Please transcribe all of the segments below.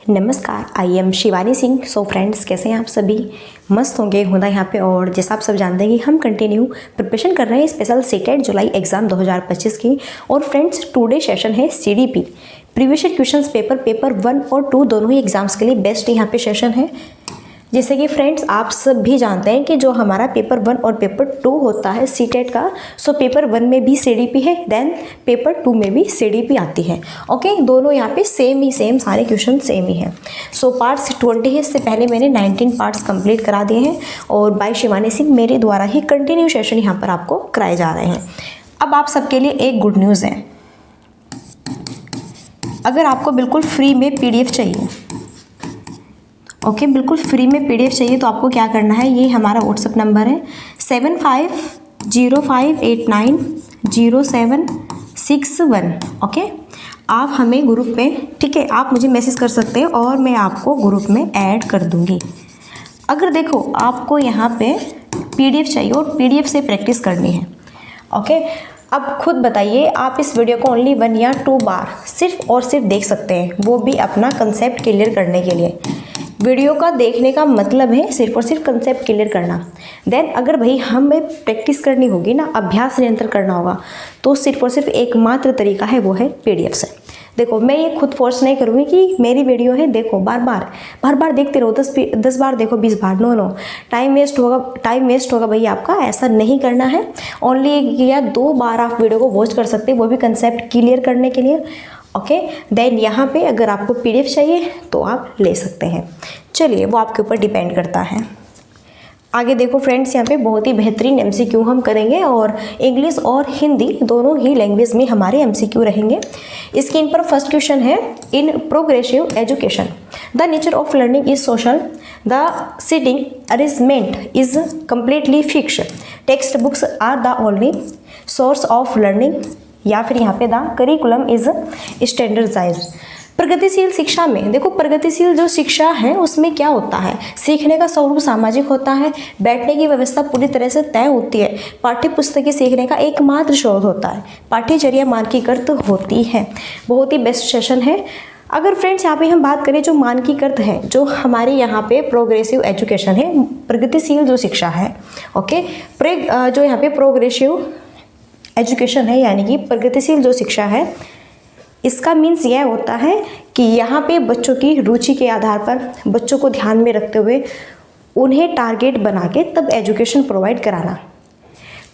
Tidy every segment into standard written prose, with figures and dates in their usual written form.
नमस्कार, I am Shivani Singh. So friends, कैसे हैं आप सभी? मस्त होंगे होना यहाँ पे। और जैसा आप सब जानते हैं कि हम कंटिन्यू प्रिपरेशन कर रहे हैं स्पेशल सीटेट जुलाई एग्ज़ाम 2025 की। और फ्रेंड्स, टुडे सेशन है सीडीपी प्रीवियस क्वेश्चंस पेपर 1 और 2 दोनों ही एग्जाम्स के लिए बेस्ट यहाँ पे सेशन है। जैसे कि फ्रेंड्स, आप सब भी जानते हैं कि जो हमारा पेपर 1 और पेपर 2 होता है सीटेट का, सो पेपर 1 में भी सीडीपी है, देन पेपर 2 में भी सीडीपी आती है। ओके, दोनों यहाँ पे सेम सारे क्वेश्चन सेम ही हैं। सो पार्ट्स 20 है, इससे पहले मैंने 19 पार्ट्स कंप्लीट करा दिए हैं और बाय शिवानी सिंह मेरे द्वारा ही कंटिन्यू सेशन यहाँ पर आपको कराए जा रहे हैं। अब आप सबके लिए एक गुड न्यूज़ है, अगर आपको बिल्कुल फ्री में पीडीएफ चाहिए, ओके बिल्कुल फ्री में पीडीएफ चाहिए, तो आपको क्या करना है, ये हमारा व्हाट्सएप नंबर है 7505890761। ओके, आप हमें ग्रुप में, ठीक है, आप मुझे मैसेज कर सकते हैं और मैं आपको ग्रुप में ऐड कर दूंगी। अगर देखो आपको यहाँ पे पीडीएफ चाहिए और पीडीएफ से प्रैक्टिस करनी है, ओके, अब खुद बताइए, आप इस वीडियो को ओनली 1 या 2 बार सिर्फ और सिर्फ देख सकते हैं, वो भी अपना कंसेप्ट क्लियर करने के लिए। वीडियो का देखने का मतलब है सिर्फ और सिर्फ कंसेप्ट क्लियर करना। देन अगर भाई हमें प्रैक्टिस करनी होगी ना, अभ्यास निरंतर करना होगा, तो सिर्फ और सिर्फ एकमात्र तरीका है, वो है पीडीएफ से। देखो, मैं ये खुद फोर्स नहीं करूँगी कि मेरी वीडियो है देखो बार बार देखते रहो, 10 बार देखो, 20 बार, नो, टाइम वेस्ट होगा भाई आपका। ऐसा नहीं करना है। ओनली 1 या 2 बार आप वीडियो को वॉच कर सकते हैं, वो भी कंसेप्ट क्लियर करने के लिए। ओके, देन यहाँ पे अगर आपको पीडीएफ चाहिए तो आप ले सकते हैं। चलिए, वो आपके ऊपर डिपेंड करता है। आगे देखो फ्रेंड्स, यहाँ पे बहुत ही बेहतरीन एमसीक्यू हम करेंगे और इंग्लिश और हिंदी दोनों ही लैंग्वेज में हमारे एमसीक्यू रहेंगे। स्क्रीन पर फर्स्ट क्वेश्चन है, in progressive education the nature of learning is social, the seating arrangement is completely fixed, text books are the only source of learning, या फिर यहाँ पे द करिकुलम इज स्टैंडर्डाइज्ड। प्रगतिशील शिक्षा में देखो, प्रगतिशील जो शिक्षा है उसमें क्या होता है, सीखने का स्वरूप सामाजिक होता है, बैठने की व्यवस्था पूरी तरह से तय होती है, पाठ्य पुस्तकें सीखने का एकमात्र स्रोत होता है, पाठ्यचर्या मानकीकृत होती है। बहुत ही बेस्ट सेशन है। अगर फ्रेंड्स यहाँ पे हम बात करें जो मानकीकृत है, जो हमारे यहाँ पे प्रोग्रेसिव एजुकेशन है, प्रगतिशील जो शिक्षा है, ओके, जो यहाँ पे प्रोग्रेसिव एजुकेशन है यानी कि प्रगतिशील जो शिक्षा है, इसका मीन्स यह होता है कि यहाँ पे बच्चों की रुचि के आधार पर, बच्चों को ध्यान में रखते हुए उन्हें टारगेट बना के तब एजुकेशन प्रोवाइड कराना।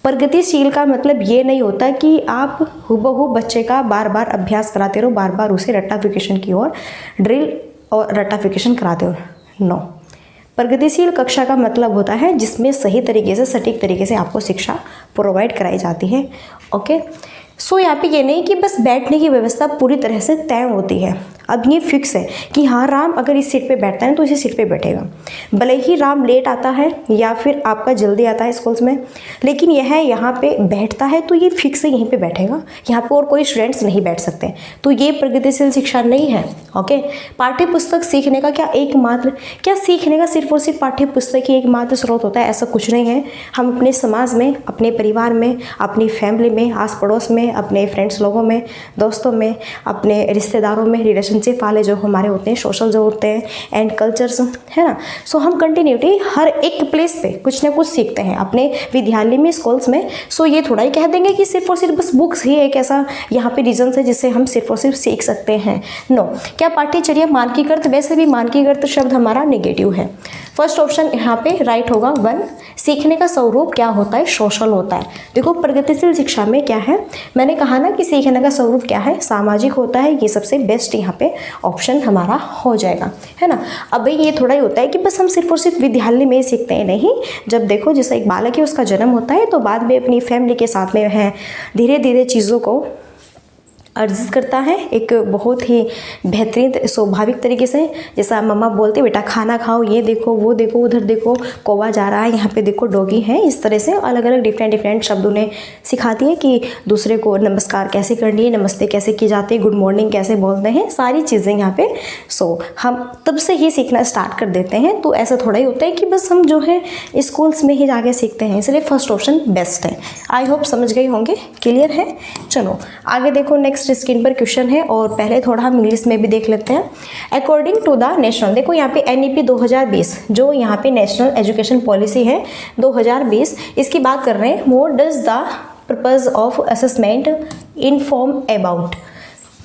प्रगतिशील का मतलब ये नहीं होता कि आप हुबहू बच्चे का बार बार अभ्यास कराते रहो, बार बार उसे रट्टाफिकेशन की ओर ड्रिल और रट्टाफिकेशन कराते हो, नो। प्रगतिशील कक्षा का मतलब होता है जिसमें सही तरीके से, सटीक तरीके से आपको शिक्षा प्रोवाइड कराई जाती है। ओके, सो यहाँ पे ये नहीं कि बस बैठने की व्यवस्था पूरी तरह से तय होती है। अब ये फिक्स है कि हाँ, राम अगर इस सीट पे बैठता है तो इसी सीट पे बैठेगा, भले ही राम लेट आता है या फिर आपका जल्दी आता है स्कूल्स में, लेकिन यह यहाँ पे बैठता है तो ये फिक्स है, यहीं पे बैठेगा, यहाँ पे और कोई स्टूडेंट्स नहीं बैठ सकते। तो ये प्रगतिशील शिक्षा नहीं है। ओके, पाठ्य पुस्तक सीखने का क्या सीखने का सिर्फ और सिर्फ पाठ्य पुस्तक ही एकमात्र स्रोत होता है, ऐसा कुछ नहीं है। हम अपने समाज में, अपने परिवार में, अपनी फैमिली में, आस पड़ोस में, अपने फ्रेंड्स लोगों में, दोस्तों में, अपने रिश्तेदारों में, रिलेशनशिप वाले जो हमारे होते हैं, सोशल जो होते हैं, एंड कल्चर्स, है ना। सो हम कंटिन्यूटी हर एक प्लेस पे कुछ ना कुछ सीखते हैं अपने विद्यालय में, स्कूल्स में। सो ये थोड़ा ही कह देंगे कि सिर्फ और सिर्फ बस बुक्स ही एक ऐसा यहाँ पे रीजन है जिससे हम सिर्फ और सिर्फ सीख सकते हैं, नो। क्या पाठ्यचर्या मानकीकृत? वैसे भी मानकीकृत शब्द हमारा नेगेटिव है। फर्स्ट ऑप्शन यहाँ पे राइट होगा 1। सीखने का स्वरूप क्या होता है? सोशल होता है। देखो, प्रगतिशील शिक्षा में क्या है, मैंने कहा ना कि सीखने का स्वरूप क्या है, सामाजिक होता है। ये सबसे बेस्ट यहाँ पे ऑप्शन हमारा हो जाएगा, है ना। अब भाई ये थोड़ा ही होता है कि बस हम सिर्फ और सिर्फ विद्यालय में ही सीखते हैं, नहीं। जब देखो, जैसा एक बालक है, उसका जन्म होता है तो बाद में अपनी फैमिली के साथ में है धीरे धीरे चीज़ों को अर्जित करता है, एक बहुत ही बेहतरीन स्वाभाविक तरीके से। जैसा मम्मा बोलते बेटा खाना खाओ, ये देखो, वो देखो, उधर देखो कौवा जा रहा है, यहाँ पे देखो डॉगी है, इस तरह से अलग अलग डिफरेंट शब्द उन्हें सिखाती है कि दूसरे को नमस्कार कैसे करनी है, नमस्ते कैसे की जाती है, गुड मॉर्निंग कैसे बोलते हैं, सारी चीज़ें यहाँ पे। सो हम तब से ही सीखना स्टार्ट कर देते हैं। तो ऐसा थोड़ा ही होता है कि बस हम जो है स्कूल्स में ही जाके सीखते हैं, इसलिए फर्स्ट ऑप्शन बेस्ट है। आई होप समझ गए होंगे, क्लियर है। चलो आगे देखो, नेक्स्ट जस्ट स्क्रीन पर क्वेश्चन है और पहले थोड़ा हम इंग्लिश में भी देख लेते हैं। अकॉर्डिंग टू द नेशनल, देखो यहाँ पे NEP 2020 जो यहाँ पे नेशनल एजुकेशन पॉलिसी है 2020, इसकी बात कर रहे हैं। What does the purpose of assessment inform about,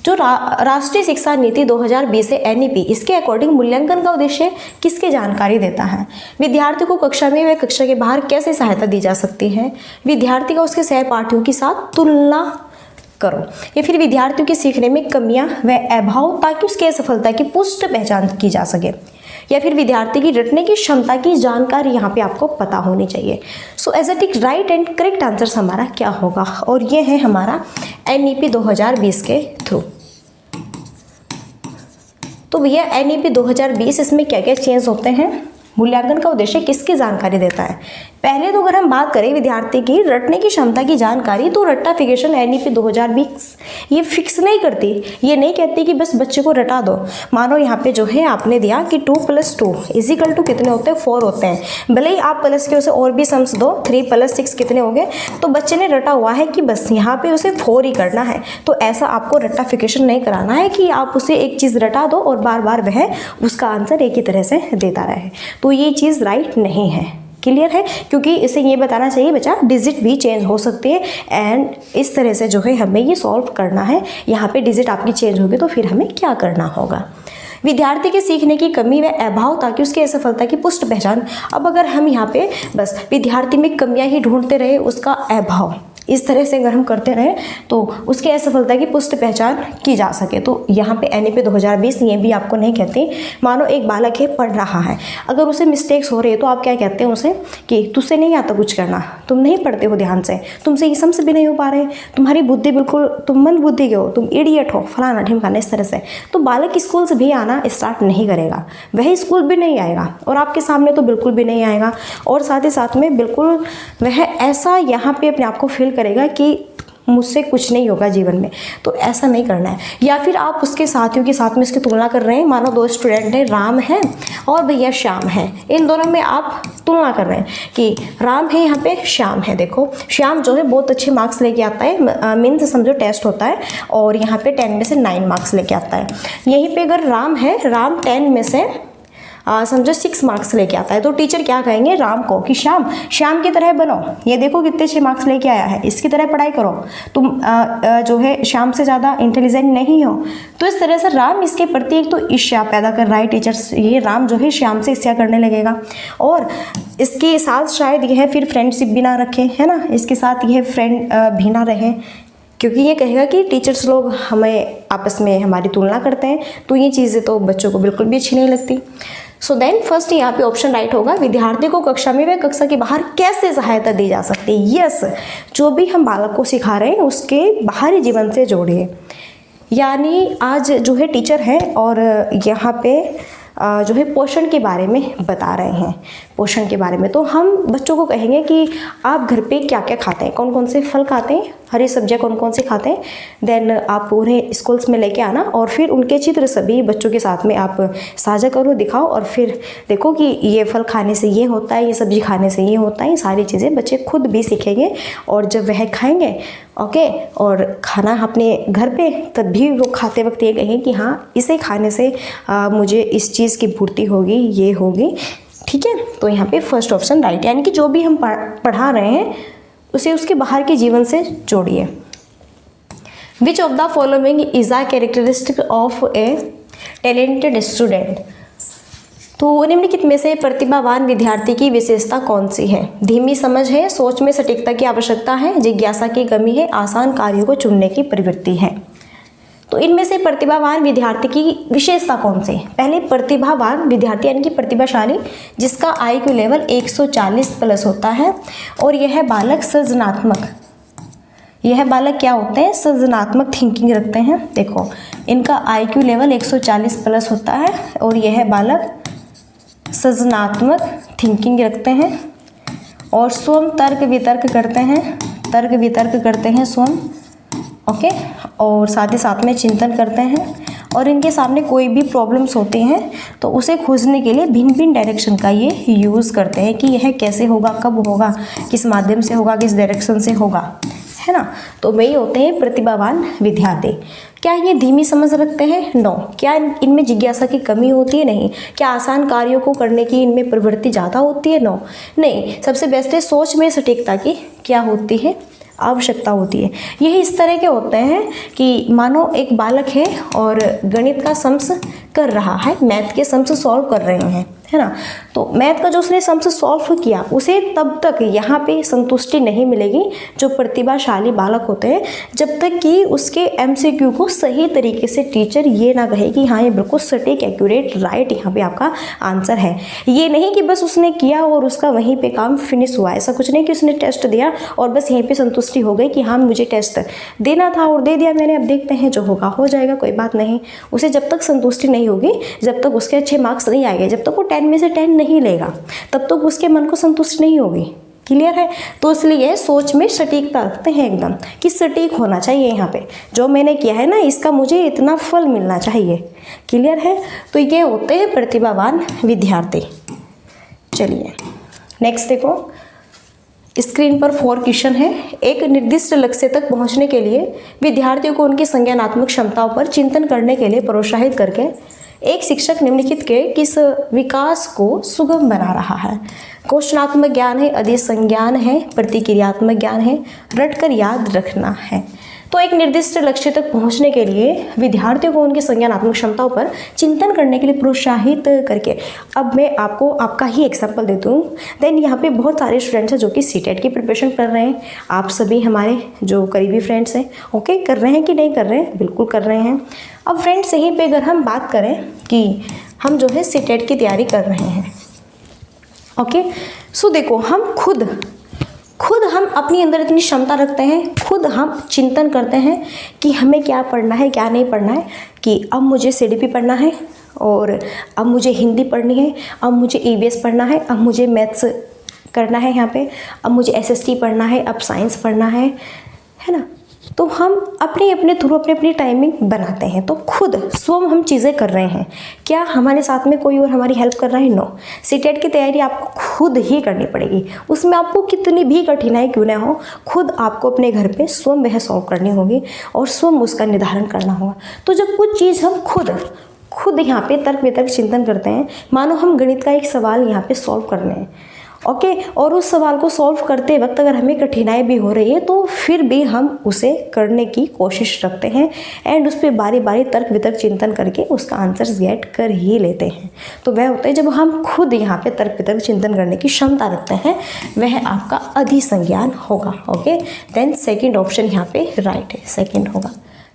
जो राष्ट्रीय शिक्षा नीति 2020 है NEP, इसके अकॉर्डिंग मूल्यांकन का उद्देश्य किसकी जानकारी देता है? विद्यार्थी को कक्षा में व कक्षा के बाहर कैसे सहायता दी जा सकती है? विद्यार्थी का उसके सहपाठियों के साथ तुलना करो, या फिर विद्यार्थियों के सीखने में कमियां व अभाव ताकि उसकी असफलता की पुष्ट पहचान की जा सके, या फिर विद्यार्थी की रटने की क्षमता की जानकारी यहाँ पे आपको पता होनी चाहिए। So as a tick right and correct answer हमारा क्या होगा, और ये है हमारा NEP 2020 के थ्रू। तो भैया NEP 2020 इसमें क्या क्या चेंज होते हैं? मूल्यांकन का उद्देश्य किसकी जानकारी देता है? पहले तो अगर हम बात करें विद्यार्थी की रटने की क्षमता की जानकारी, तो रट्टाफिकेशन NEP 2020 ये फिक्स नहीं करती, ये नहीं कहती कि बस बच्चे को रटा दो। मानो यहाँ पे जो है आपने दिया कि 2 + 2 = कितने होते हैं? 4 होते हैं। भले ही आप प्लस के उसे और भी सम्स दो, 3 + 6 कितने हो गए, तो बच्चे ने रटा हुआ है कि बस यहाँ पे उसे 4 ही करना है। तो ऐसा आपको रट्टाफिकेशन नहीं कराना है कि आप उसे एक चीज़ रटा दो और बार बार वह उसका आंसर एक ही तरह से देता रहे। तो ये चीज़ राइट नहीं है। क्लियर है? क्योंकि इसे ये बताना चाहिए बच्चा डिजिट भी चेंज हो सकती है, एंड इस तरह से जो है हमें ये सॉल्व करना है। यहाँ पे डिजिट आपकी चेंज होगी तो फिर हमें क्या करना होगा? विद्यार्थी के सीखने की कमी व अभाव ताकि उसकी असफलता की पुष्ट पहचान। अब अगर हम यहाँ पे बस विद्यार्थी में कमियां ही ढूंढते रहे, उसका अभाव इस तरह से अगर हम करते रहे तो उसकी असफलता की पुष्ट पहचान की जा सके। तो यहाँ पे NEP 2020 ये भी आपको नहीं कहती। मानो एक बालक है, पढ़ रहा है, अगर उसे मिस्टेक्स हो रही है तो आप क्या कहते हैं उसे कि तुझसे नहीं आता कुछ करना, तुम नहीं पढ़ते हो ध्यान से, तुमसे ये सम्स भी नहीं हो पा रहे, तुम्हारी बुद्धि बिल्कुल, तुम मंद बुद्धि के हो, तुम इडियट हो, फलाना ढिमकाना, इस तरह से। तो बालक स्कूल से भी आना स्टार्ट नहीं करेगा, वह स्कूल भी नहीं आएगा और आपके सामने तो बिल्कुल भी नहीं आएगा, और साथ ही साथ में बिल्कुल वह ऐसा यहाँ पे अपने आप को फील करेगा कि मुझसे कुछ नहीं होगा जीवन में। तो ऐसा नहीं करना है। या फिर आप उसके साथियों के साथ में इसकी तुलना कर रहे हैं। मानो 2 स्टूडेंट हैं, राम है और भैया श्याम है, इन दोनों में आप तुलना कर रहे हैं कि राम है, यहाँ पे श्याम है। देखो श्याम जो है बहुत अच्छे मार्क्स लेके आता है, मीन्स समझो टेस्ट होता है, और यहाँ पे 10 में से 9 मार्क्स लेके आता है। यहीं पे अगर राम है, राम 10 में से समझो 6 मार्क्स लेके आता है, तो टीचर क्या कहेंगे राम को कि श्याम की तरह बनो, ये देखो कितने अच्छे मार्क्स लेके आया है, इसकी तरह पढ़ाई करो, तुम जो है श्याम से ज़्यादा इंटेलिजेंट नहीं हो। तो इस तरह से राम इसके प्रति एक तो ईर्ष्या पैदा कर रहा है टीचर्स, ये राम जो है श्याम से ईर्ष्या करने लगेगा, और इसके साथ शायद यह फिर फ्रेंडशिप भी ना रखे, है ना, इसके साथ यह फ्रेंड भी ना रहे, क्योंकि ये कहेगा कि टीचर्स लोग हमें आपस में हमारी तुलना करते हैं। तो ये चीज़ें तो बच्चों को बिल्कुल भी अच्छी नहीं लगती। सो देन फर्स्ट यहाँ पे ऑप्शन राइट होगा, विद्यार्थी को कक्षा में व कक्षा के बाहर कैसे सहायता दी जा सकती है। यस, जो भी हम बालक को सिखा रहे हैं उसके बाहरी जीवन से जोड़िए। यानी आज जो है टीचर है और यहाँ पे जो है पोषण के बारे में बता रहे हैं, पोषण के बारे में। तो हम बच्चों को कहेंगे कि आप घर पे क्या क्या खाते हैं, कौन कौन से फल खाते हैं, हरी सब्जियां कौन कौन से खाते हैं। देन आप उन्हें स्कूल्स में लेके आना और फिर उनके चित्र सभी बच्चों के साथ में आप साझा करो, दिखाओ, और फिर देखो कि ये फल खाने से ये होता है, ये सब्जी खाने से ये होता है। ये सारी चीज़ें बच्चे खुद भी सीखेंगे, और जब वह खाएंगे ओके और खाना अपने घर पे, तब भी वो खाते वक्त ये कहें कि हाँ इसे खाने से मुझे इस चीज़ की पूर्ति होगी, ये होगी। ठीक है, तो यहाँ पे फर्स्ट ऑप्शन राइट, यानी कि जो भी हम पढ़ा रहे हैं उसे उसके बाहर के जीवन से जोड़िए। विच of the following is a characteristic of A talented student. तो निम्नलिखित में से प्रतिभावान विद्यार्थी की विशेषता कौन सी है? धीमी समझ है, सोच में सटीकता की आवश्यकता है, जिज्ञासा की कमी है, आसान कार्यों को चुनने की प्रवृत्ति है। तो इनमें से प्रतिभावान विद्यार्थी की विशेषता कौन सी? पहले प्रतिभावान विद्यार्थी यानी कि प्रतिभाशाली, जिसका IQ लेवल 140 प्लस होता है, और यह बालक सृजनात्मक, यह बालक क्या होते हैं? सृजनात्मक थिंकिंग रखते हैं। देखो इनका IQ लेवल 140 प्लस होता है और यह बालक सृजनात्मक थिंकिंग रखते हैं, और स्वयं तर्क वितर्क करते हैं, तर्क वितर्क करते हैं स्वयं, ओके, और साथ ही साथ में चिंतन करते हैं, और इनके सामने कोई भी प्रॉब्लम्स होते हैं तो उसे खोजने के लिए भिन्न भिन्न डायरेक्शन का ये यूज़ करते हैं कि यह कैसे होगा, कब होगा, किस माध्यम से होगा, किस डायरेक्शन से होगा, है ना। तो वही होते हैं प्रतिभावान विद्यार्थी। क्या ये धीमी समझ रखते हैं? नो। क्या इनमें जिज्ञासा की कमी होती है? नहीं। क्या आसान कार्यों को करने की इनमें प्रवृत्ति ज़्यादा होती है? नो। नहीं। सबसे बेस्ट है सोच में सटीकता की क्या होती है? आवश्यकता होती है। यही इस तरह के होते हैं कि मानो एक बालक है और गणित का सम्स कर रहा है, मैथ के सम्स सॉल्व कर रहे हैं, है ना। तो मैथ का जो उसने सम्स सॉल्व किया उसे तब तक यहाँ पे संतुष्टि नहीं मिलेगी जो प्रतिभाशाली बालक होते हैं, जब तक कि उसके एमसीक्यू को सही तरीके से टीचर ये ना कहे कि हाँ ये बिल्कुल सटीक एक्यूरेट राइट यहाँ पे आपका आंसर है। ये नहीं कि बस उसने किया और उसका वहीं पे काम फिनिश हुआ। ऐसा कुछ नहीं कि उसने टेस्ट दिया और बस यहीं पे संतुष्टि हो गई कि हाँ मुझे टेस्ट देना था और दे दिया मैंने, अब देखते हैं जो होगा हो जाएगा, कोई बात नहीं। उसे जब तक संतुष्टि नहीं होगी, जब तक उसके अच्छे मार्क्स नहीं आएंगे, जब तक वो 10 में से 10 नहीं लेगा, तब तक उसके मन को संतुष्टि नहीं होगी। क्लियर है। तो इसलिए सोच में सटीकता रखते हैं एकदम कि सटीक होना चाहिए। यहाँ पे जो मैंने किया है ना इसका मुझे इतना फल मिलना चाहिए। क्लियर है। तो ये होते हैं प्रतिभावान विद्यार्थी। चलिए नेक्स्ट देखो, स्क्रीन पर 4 क्वेश्चन है। एक निर्दिष्ट लक्ष्य तक पहुंचने के लिए विद्यार्थियों को उनकी संज्ञानात्मक क्षमताओं पर चिंतन करने के लिए प्रोत्साहित करके एक शिक्षक निम्नलिखित के किस विकास को सुगम बना रहा है? क्वेश्चनात्मक ज्ञान है, अधिसंज्ञान है, प्रतिक्रियात्मक ज्ञान है, रटकर याद रखना है। तो एक निर्दिष्ट लक्ष्य तक पहुंचने के लिए विद्यार्थियों को उनकी संज्ञानात्मक क्षमताओं पर चिंतन करने के लिए प्रोत्साहित करके, अब मैं आपको आपका ही एग्जांपल देती हूँ। देन यहाँ पे बहुत सारे स्टूडेंट्स हैं जो कि सीटेट की प्रिपरेशन कर रहे हैं। आप सभी हमारे जो करीबी फ्रेंड्स हैं, ओके, कर रहे हैं कि नहीं कर रहे हैं? बिल्कुल कर रहे हैं। अब फ्रेंड्स यहीं पर अगर हम बात करें कि हम जो है सीटेट की तैयारी कर रहे हैं, ओके, सो देखो हम खुद हम अपनी अंदर इतनी क्षमता रखते हैं, खुद हम चिंतन करते हैं कि हमें क्या पढ़ना है क्या नहीं पढ़ना है, कि अब मुझे सीडीपी पढ़ना है और अब मुझे हिंदी पढ़नी है, अब मुझे ईवीएस पढ़ना है, अब मुझे मैथ्स करना है यहाँ पे, अब मुझे एसएसटी पढ़ना है, अब साइंस पढ़ना है ना। तो हम अपने थ्रू अपनी टाइमिंग बनाते हैं। तो खुद स्वयं हम चीज़ें कर रहे हैं। क्या हमारे साथ में कोई और हमारी हेल्प कर रहा है? नो। सीटेट की तैयारी आपको खुद ही करनी पड़ेगी। उसमें आपको कितनी भी कठिनाई क्यों ना हो, खुद आपको अपने घर पे स्वयं वह सॉल्व करनी होगी और स्वयं उसका निर्धारण करना होगा। तो जब कुछ चीज़ हम खुद यहाँ पे तर्क वितर्क चिंतन करते हैं, मानो हम गणित का एक सवाल यहाँ पे सॉल्व कर रहे हैं, ओके, और उस सवाल को सॉल्व करते वक्त अगर हमें कठिनाई भी हो रही है तो फिर भी हम उसे करने की कोशिश रखते हैं एंड उस पर बारी बारी तर्क वितर्क चिंतन करके उसका आंसर गेट कर ही लेते हैं। तो वह होता है जब हम खुद यहाँ पे तर्क वितर्क चिंतन करने की क्षमता रखते हैं, वह आपका अधिसंज्ञान होगा। ओके, देन सेकेंड ऑप्शन यहाँ पे राइट है, सेकेंड होगा,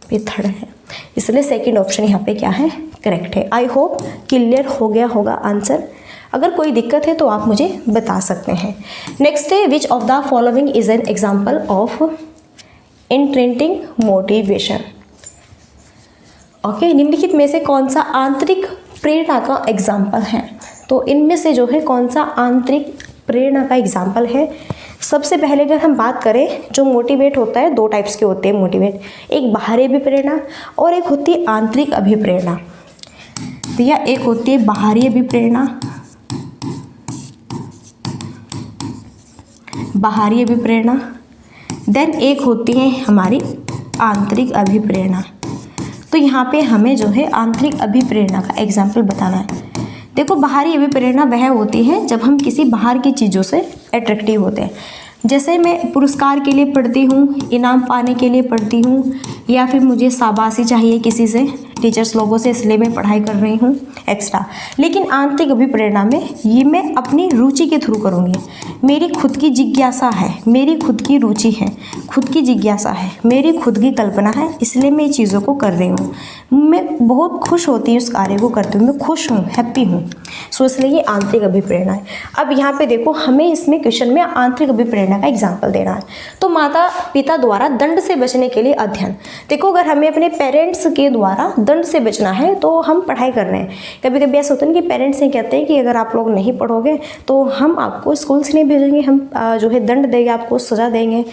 फिर थर्ड है, इसलिए सेकेंड ऑप्शन यहाँ पे क्या है? करेक्ट है। आई होप क्लियर हो गया होगा आंसर। अगर कोई दिक्कत है तो आप मुझे बता सकते हैं। नेक्स्ट है, which of the following is an example of intrinsic motivation. Okay, निम्नलिखित में से कौन सा आंतरिक प्रेरणा का एग्जाम्पल है? तो इनमें से जो है कौन सा आंतरिक प्रेरणा का एग्जाम्पल है? सबसे पहले अगर हम बात करें, जो मोटिवेट होता है 2 टाइप्स के होते हैं मोटिवेट, एक बाहरी अभिप्रेरणा और एक होती है आंतरिक अभिप्रेरणा। तो यह एक होती है बाहरी अभिप्रेरणा, बाहरी अभिप्रेरणा, देन एक होती है हमारी आंतरिक अभिप्रेरणा। तो यहाँ पे हमें जो है आंतरिक अभिप्रेरणा का एग्जाम्पल बताना है। देखो, बाहरी अभिप्रेरणा वह होती है जब हम किसी बाहर की चीज़ों से अट्रैक्टिव होते हैं। जैसे मैं पुरस्कार के लिए पढ़ती हूँ, इनाम पाने के लिए पढ़ती हूँ, या फिर मुझे शाबाशी चाहिए किसी से, टीचर्स लोगों से, इसलिए मैं पढ़ाई कर रही हूँ एक्स्ट्रा। लेकिन आंतरिक अभिप्रेरणा में ये मैं अपनी रुचि के थ्रू करूँगी। मेरी खुद की जिज्ञासा है, मेरी खुद की रुचि है, खुद की जिज्ञासा है, मेरी खुद की कल्पना है, इसलिए मैं ये चीज़ों को कर रही हूँ। मैं बहुत खुश होती हूँ उस कार्य को करते हुए, मैं खुश हूँ, हैप्पी हूँ, सो इसलिए ये आंतरिक अभिप्रेरणा है। अब यहाँ पे देखो, हमें इसमें क्वेश्चन में आंतरिक अभिप्रेरणा का एग्जाम्पल देना है। तो माता पिता द्वारा दंड से बचने के लिए अध्ययन। देखो, अगर हमें अपने पेरेंट्स के द्वारा दंड से बचना है तो हम पढ़ाई कर रहे हैं। कभी कभी ऐसा होता है कि पेरेंट्स ये कहते हैं कि अगर आप लोग नहीं पढ़ोगे तो हम आपको स्कूल से नहीं भेजेंगे, हम जो है दंड देंगे, आपको सज़ा देंगे।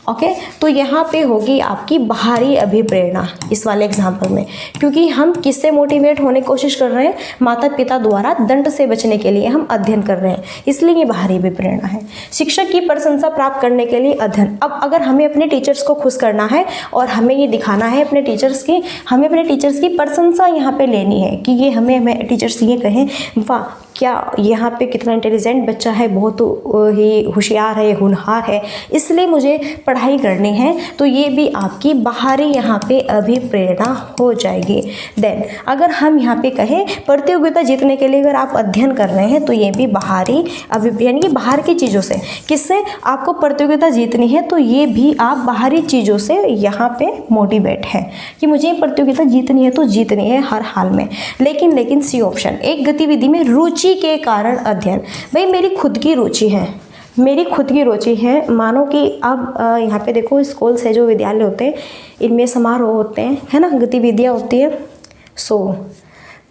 ओके तो यहाँ पे होगी आपकी बाहरी अभिप्रेरणा इस वाले एग्जाम्पल में, क्योंकि हम किससे मोटिवेट होने की कोशिश कर रहे हैं, माता पिता द्वारा दंड से बचने के लिए हम अध्ययन कर रहे हैं, इसलिए ये बाहरी अभिप्रेरणा है। शिक्षक की प्रशंसा प्राप्त करने के लिए अध्ययन। अब अगर हमें अपने टीचर्स को खुश करना है और हमें ये दिखाना है अपने टीचर्स की, हमें अपने टीचर्स की प्रशंसा यहाँ पे लेनी है कि ये हमें टीचर्स ये कहें वाह क्या यहाँ पे कितना इंटेलिजेंट बच्चा है, बहुत ही होशियार है, होनहार है, इसलिए मुझे पढ़ाई करनी है, तो ये भी आपकी बाहरी यहाँ पे अभिप्रेरणा हो जाएगी। देन अगर हम यहाँ पे कहें प्रतियोगिता जीतने के लिए अगर आप अध्ययन कर रहे हैं तो ये भी बाहरी यानी कि बाहर की चीज़ों से, किससे आपको प्रतियोगिता जीतनी है तो ये भी आप बाहरी चीज़ों से यहाँ पे मोटिवेट है कि मुझे प्रतियोगिता जीतनी है तो जीतनी है हर हाल में। लेकिन सी ऑप्शन, एक गतिविधि में रुचि के कारण अध्ययन। भाई मेरी खुद की रुचि है, मेरी खुद की रुचि है, मानो कि अब यहाँ पे देखो स्कूल से जो विद्यालय होते हैं इनमें समारोह होते हैं, है ना, गतिविधियाँ होती है।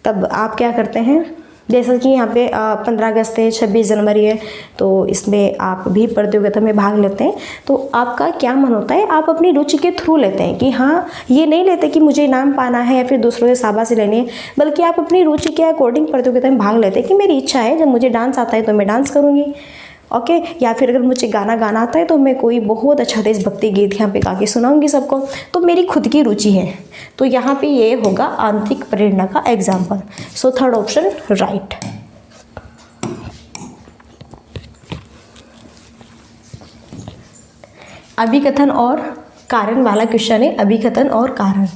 तब आप क्या करते हैं, जैसा कि यहाँ पे 15 अगस्त है, 26 जनवरी है, तो इसमें आप भी प्रतियोगिता में भाग लेते हैं। तो आपका क्या मन होता है, आप अपनी रुचि के थ्रू लेते हैं कि हाँ, ये नहीं लेते कि मुझे इनाम पाना है या फिर दूसरों से शाबाशी लेनी है, बल्कि आप अपनी रुचि के अकॉर्डिंग प्रतियोगिता में भाग लेते हैं कि मेरी इच्छा है, जब मुझे डांस आता है तो मैं डांस करूँगी, ओके। या फिर अगर मुझे गाना गाना आता है तो मैं कोई बहुत अच्छा देशभक्ति गीत यहाँ पे गा के सुनाऊंगी सबको, तो मेरी खुद की रुचि है। तो यहाँ पे ये होगा आंतरिक प्रेरणा का example. So third option right. अभिकथन और कारण वाला क्वेश्चन है, अभिकथन और कारण।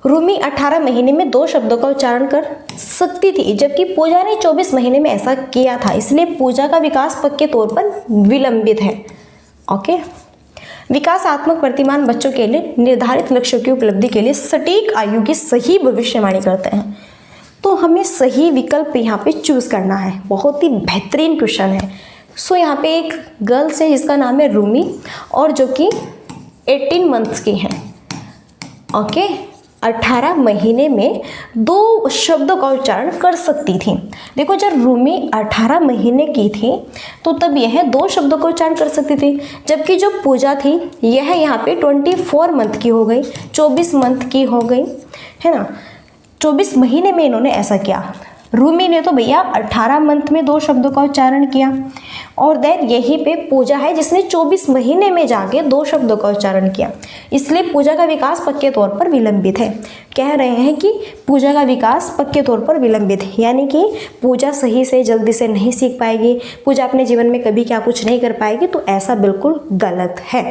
रूमी 18 महीने में 2 शब्दों का उच्चारण कर सकती थी, जबकि पूजा ने 24 महीने में ऐसा किया था, इसलिए पूजा का विकास पक्के तौर पर विलंबित है। ओके। विकासात्मक प्रतिमान बच्चों के लिए निर्धारित लक्ष्यों की उपलब्धि के लिए सटीक आयु की सही भविष्यवाणी करते हैं। तो हमें सही विकल्प यहाँ पे चूज करना है। बहुत ही बेहतरीन क्वेश्चन है। सो यहाँ पे एक गर्ल्स है जिसका नाम है रूमी और जो कि 18 मंथ्स की है। ओके। 18 महीने में 2 शब्दों का उच्चारण कर सकती थी। देखो जब रूमी 18 महीने की थी तो तब यह 2 शब्दों का उच्चारण कर सकती थी, जबकि जो पूजा थी यह यहाँ पे 24 मंथ की हो गई, 24 मंथ की हो गई, है ना। 24 महीने में इन्होंने ऐसा किया। रूमी ने तो भैया 18 मंथ में 2 शब्दों का उच्चारण किया, और देन यहीं पे पूजा है जिसने 24 महीने में जाके 2 शब्दों का उच्चारण किया, इसलिए पूजा का विकास पक्के तौर पर विलंबित है। कह रहे हैं कि पूजा का विकास पक्के तौर पर विलंबित है, यानी कि पूजा सही से जल्दी से नहीं सीख पाएगी, पूजा अपने जीवन में कभी क्या कुछ नहीं कर पाएगी, तो ऐसा बिल्कुल गलत है।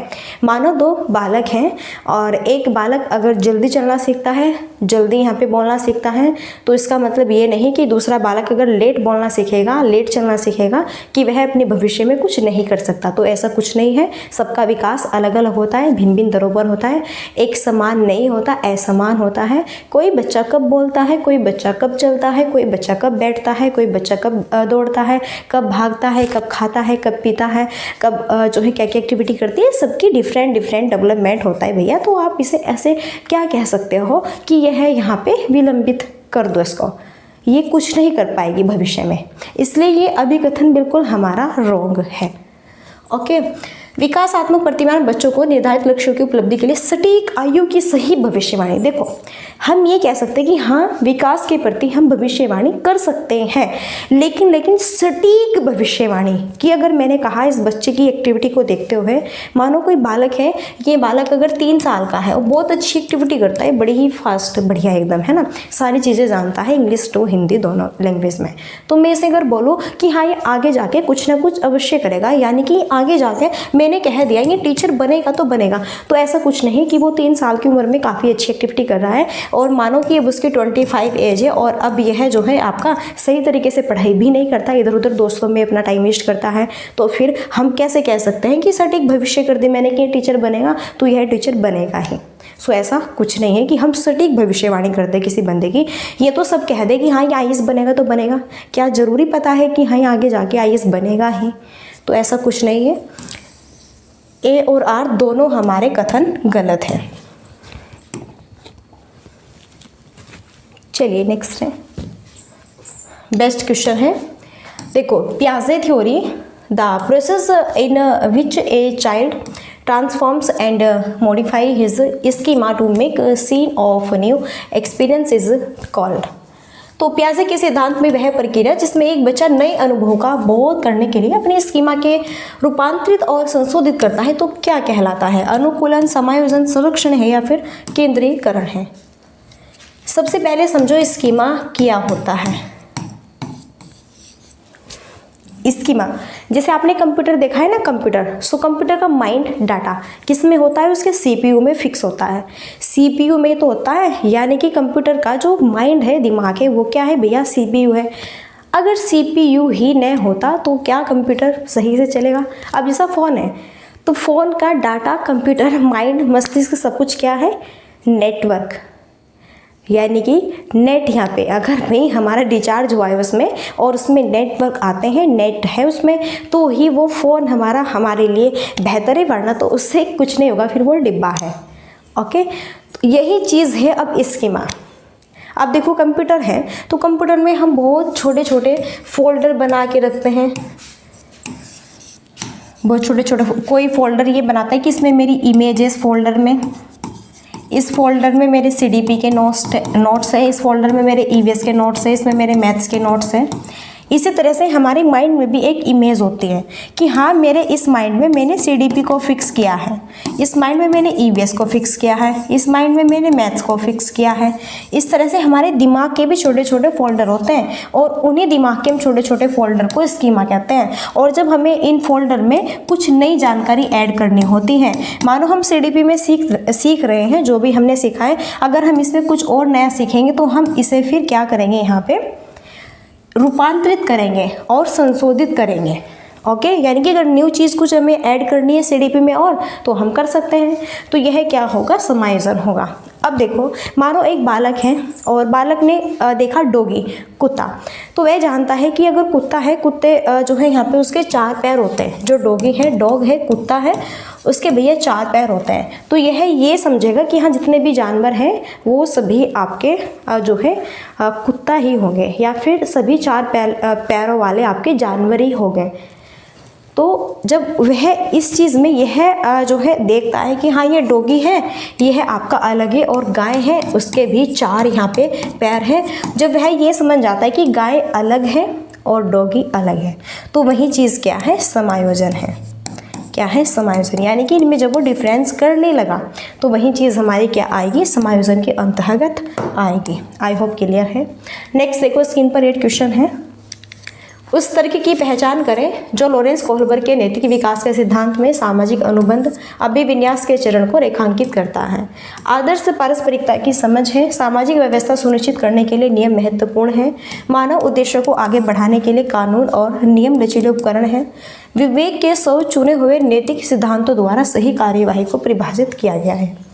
मानो 2 बालक हैं और एक बालक अगर जल्दी चलना सीखता है, जल्दी यहाँ पे बोलना सीखता है, तो इसका मतलब ये नहीं कि दूसरा बालक अगर लेट बोलना सीखेगा, लेट चलना सीखेगा कि वह अपने भविष्य में कुछ नहीं कर सकता। तो ऐसा कुछ नहीं है। सबका विकास अलग अलग होता है, भिन्न भिन्न दरों पर होता है, एक समान नहीं होता, असमान होता है। कोई बच्चा कब बोलता है, कोई बच्चा कब चलता है, कोई बच्चा कब बैठता है, कोई बच्चा कब दौड़ता है, कब भागता है, कब खाता है, कब पीता है, कब जो है क्या क्या एक्टिविटी करती है, सबकी डिफरेंट डेवलपमेंट होता है भैया। तो आप इसे ऐसे क्या कह सकते हो कि यह यहाँ पे विलंबित कर दो इसको, ये कुछ नहीं कर पाएगी भविष्य में, इसलिए ये अभिकथन बिल्कुल हमारा रॉन्ग है। ओके। विकासात्मक प्रतिमान बच्चों को निर्धारित लक्ष्यों की उपलब्धि के लिए सटीक आयु की सही भविष्यवाणी। देखो हम ये कह सकते हैं कि हाँ विकास के प्रति हम भविष्यवाणी कर सकते हैं, लेकिन सटीक भविष्यवाणी कि अगर मैंने कहा इस बच्चे की एक्टिविटी को देखते हुए, मानो कोई बालक है, ये बालक अगर 3 साल का है और बहुत अच्छी एक्टिविटी करता है, बड़ी ही फास्ट, बढ़िया एकदम, है ना, सारी चीज़ें जानता है, इंग्लिश टू हिंदी दोनों लैंग्वेज में, तो मैं इसे अगर बोलूँ कि हाँ ये आगे जाके कुछ ना कुछ अवश्य करेगा, यानी कि आगे जाके मैंने कह दिया ये टीचर बनेगा तो बनेगा, तो ऐसा कुछ नहीं कि वो 3 साल की उम्र में काफ़ी अच्छी एक्टिविटी कर रहा है और मानो कि अब उसकी 25 एज है और अब यह जो है आपका सही तरीके से पढ़ाई भी नहीं करता, इधर उधर दोस्तों में अपना टाइम वेस्ट करता है, तो फिर हम कैसे कह सकते हैं कि सटीक भविष्य कर दे मैंने कि टीचर बनेगा तो यह टीचर बनेगा ही। सो ऐसा कुछ नहीं है कि हम सटीक भविष्यवाणी कर दे किसी बंदे की। ये तो सब कह दे कि हाँ ये IAS बनेगा तो बनेगा, क्या ज़रूरी पता है कि हाँ ये आगे जाके IAS बनेगा ही? तो ऐसा कुछ नहीं है। A और R दोनों हमारे कथन गलत हैं। चलिए नेक्स्ट है, बेस्ट क्वेश्चन है। देखो पियाजे theory, the process in which a child transforms and modify his schema to make a scene of new experience is called। तो पियाजे के सिद्धांत में वह प्रक्रिया जिसमें एक बच्चा नए अनुभव का बोध करने के लिए अपने स्कीमा के रूपांतरित और संशोधित करता है तो क्या कहलाता है? अनुकूलन, समायोजन, संरक्षण है या फिर केंद्रीकरण है? सबसे पहले समझो स्कीमा क्या होता है। स्कीमा, जैसे आपने कंप्यूटर देखा है ना, कंप्यूटर, सो कंप्यूटर का माइंड डाटा किस में होता है? उसके सीपीयू में फिक्स होता है। सीपीयू में तो होता है, यानी कि कंप्यूटर का जो माइंड है, दिमाग है, वो क्या है भैया? सीपीयू है। अगर सीपीयू ही न होता तो क्या कंप्यूटर सही से चलेगा? अब जैसा फ़ोन है तो फ़ोन का डाटा, कंप्यूटर, माइंड, मस्तिष्क, सब कुछ क्या है? नेटवर्क, यानी कि नेट। यहाँ पे अगर नहीं हमारा रिचार्ज हुआ है उसमें और उसमें नेटवर्क आते हैं, नेट है उसमें, तो ही वो फ़ोन हमारे लिए बेहतर है, वरना तो उससे कुछ नहीं होगा, फिर वो डिब्बा है। ओके, तो यही चीज़ है अब स्कीमा। अब देखो कंप्यूटर है तो कंप्यूटर में हम बहुत छोटे छोटे फोल्डर बना के रखते हैं, बहुत छोटे छोटे। कोई फोल्डर ये बनाता है कि इसमें मेरी इमेजेस फोल्डर में, इस फोल्डर में मेरे सीडीपी के नोट्स है, इस फोल्डर में मेरे ईवीएस के नोट्स है, इसमें मेरे मैथ्स के नोट्स हैं। इसी तरह से हमारे माइंड में भी एक इमेज होती है कि हाँ, मेरे इस माइंड में मैंने सीडीपी को फिक्स किया है, इस माइंड में मैंने ईवीएस को फिक्स किया है, इस माइंड में मैंने मैथ्स को फिक्स किया है। इस तरह से हमारे दिमाग के भी छोटे छोटे फोल्डर होते हैं और उन्हीं दिमाग के हम छोटे छोटे फोल्डर को स्कीमा कहते हैं। और जब हमें इन फोल्डर में कुछ नई जानकारी ऐड करनी होती है, मानो हम सीडीपी में सीख रहे हैं, जो भी हमने सीखा है, अगर हम इसमें कुछ और नया सीखेंगे तो हम इसे फिर क्या करेंगे? यहाँ पे रूपांतरित करेंगे और संशोधित करेंगे। ओके, यानी कि अगर न्यू चीज़ कुछ हमें ऐड करनी है सीडीपी में और तो हम कर सकते हैं। तो यह क्या होगा? समायोजन होगा। अब देखो, मानो एक बालक है और बालक ने देखा डॉगी, कुत्ता, तो वह जानता है कि अगर कुत्ता है, कुत्ते जो है यहाँ पे उसके 4 पैर होते हैं। जो डॉगी है, डॉग है, कुत्ता है, उसके भैया 4 पैर होते हैं। तो यह ये समझेगा कि हाँ, जितने भी जानवर हैं वो सभी आपके जो है कुत्ता ही होंगे, या फिर सभी 4 पैरों वाले आपके जानवर ही हो गए। तो जब वह इस चीज़ में यह जो है देखता है कि हाँ, ये डॉगी है, यह आपका अलग है, और गाय है, उसके भी 4 यहाँ पे पैर हैं। जब वह ये समझ जाता है कि गाय अलग है और डॉगी अलग है, तो वही चीज़ क्या है? समायोजन है। क्या है? समायोजन। यानी कि इनमें जब वो डिफरेंस करने लगा तो वही चीज़ हमारी क्या आएगी? समायोजन के अंतर्गत आएगी। आई होप क्लियर है। नेक्स्ट देखो, स्क्रीन पर 8 क्वेश्चन है। उस तर्क की पहचान करें जो लॉरेंस कोहलबर्ग के नैतिक विकास के सिद्धांत में सामाजिक अनुबंध अभिविन्यास के चरण को रेखांकित करता है। आदर्श पारस्परिकता की समझ है। सामाजिक व्यवस्था सुनिश्चित करने के लिए नियम महत्वपूर्ण है। मानव उद्देश्यों को आगे बढ़ाने के लिए कानून और नियम लचीले उपकरण हैं। विवेक के 100 चुने हुए नैतिक सिद्धांतों द्वारा सही कार्यवाही को परिभाषित किया गया है।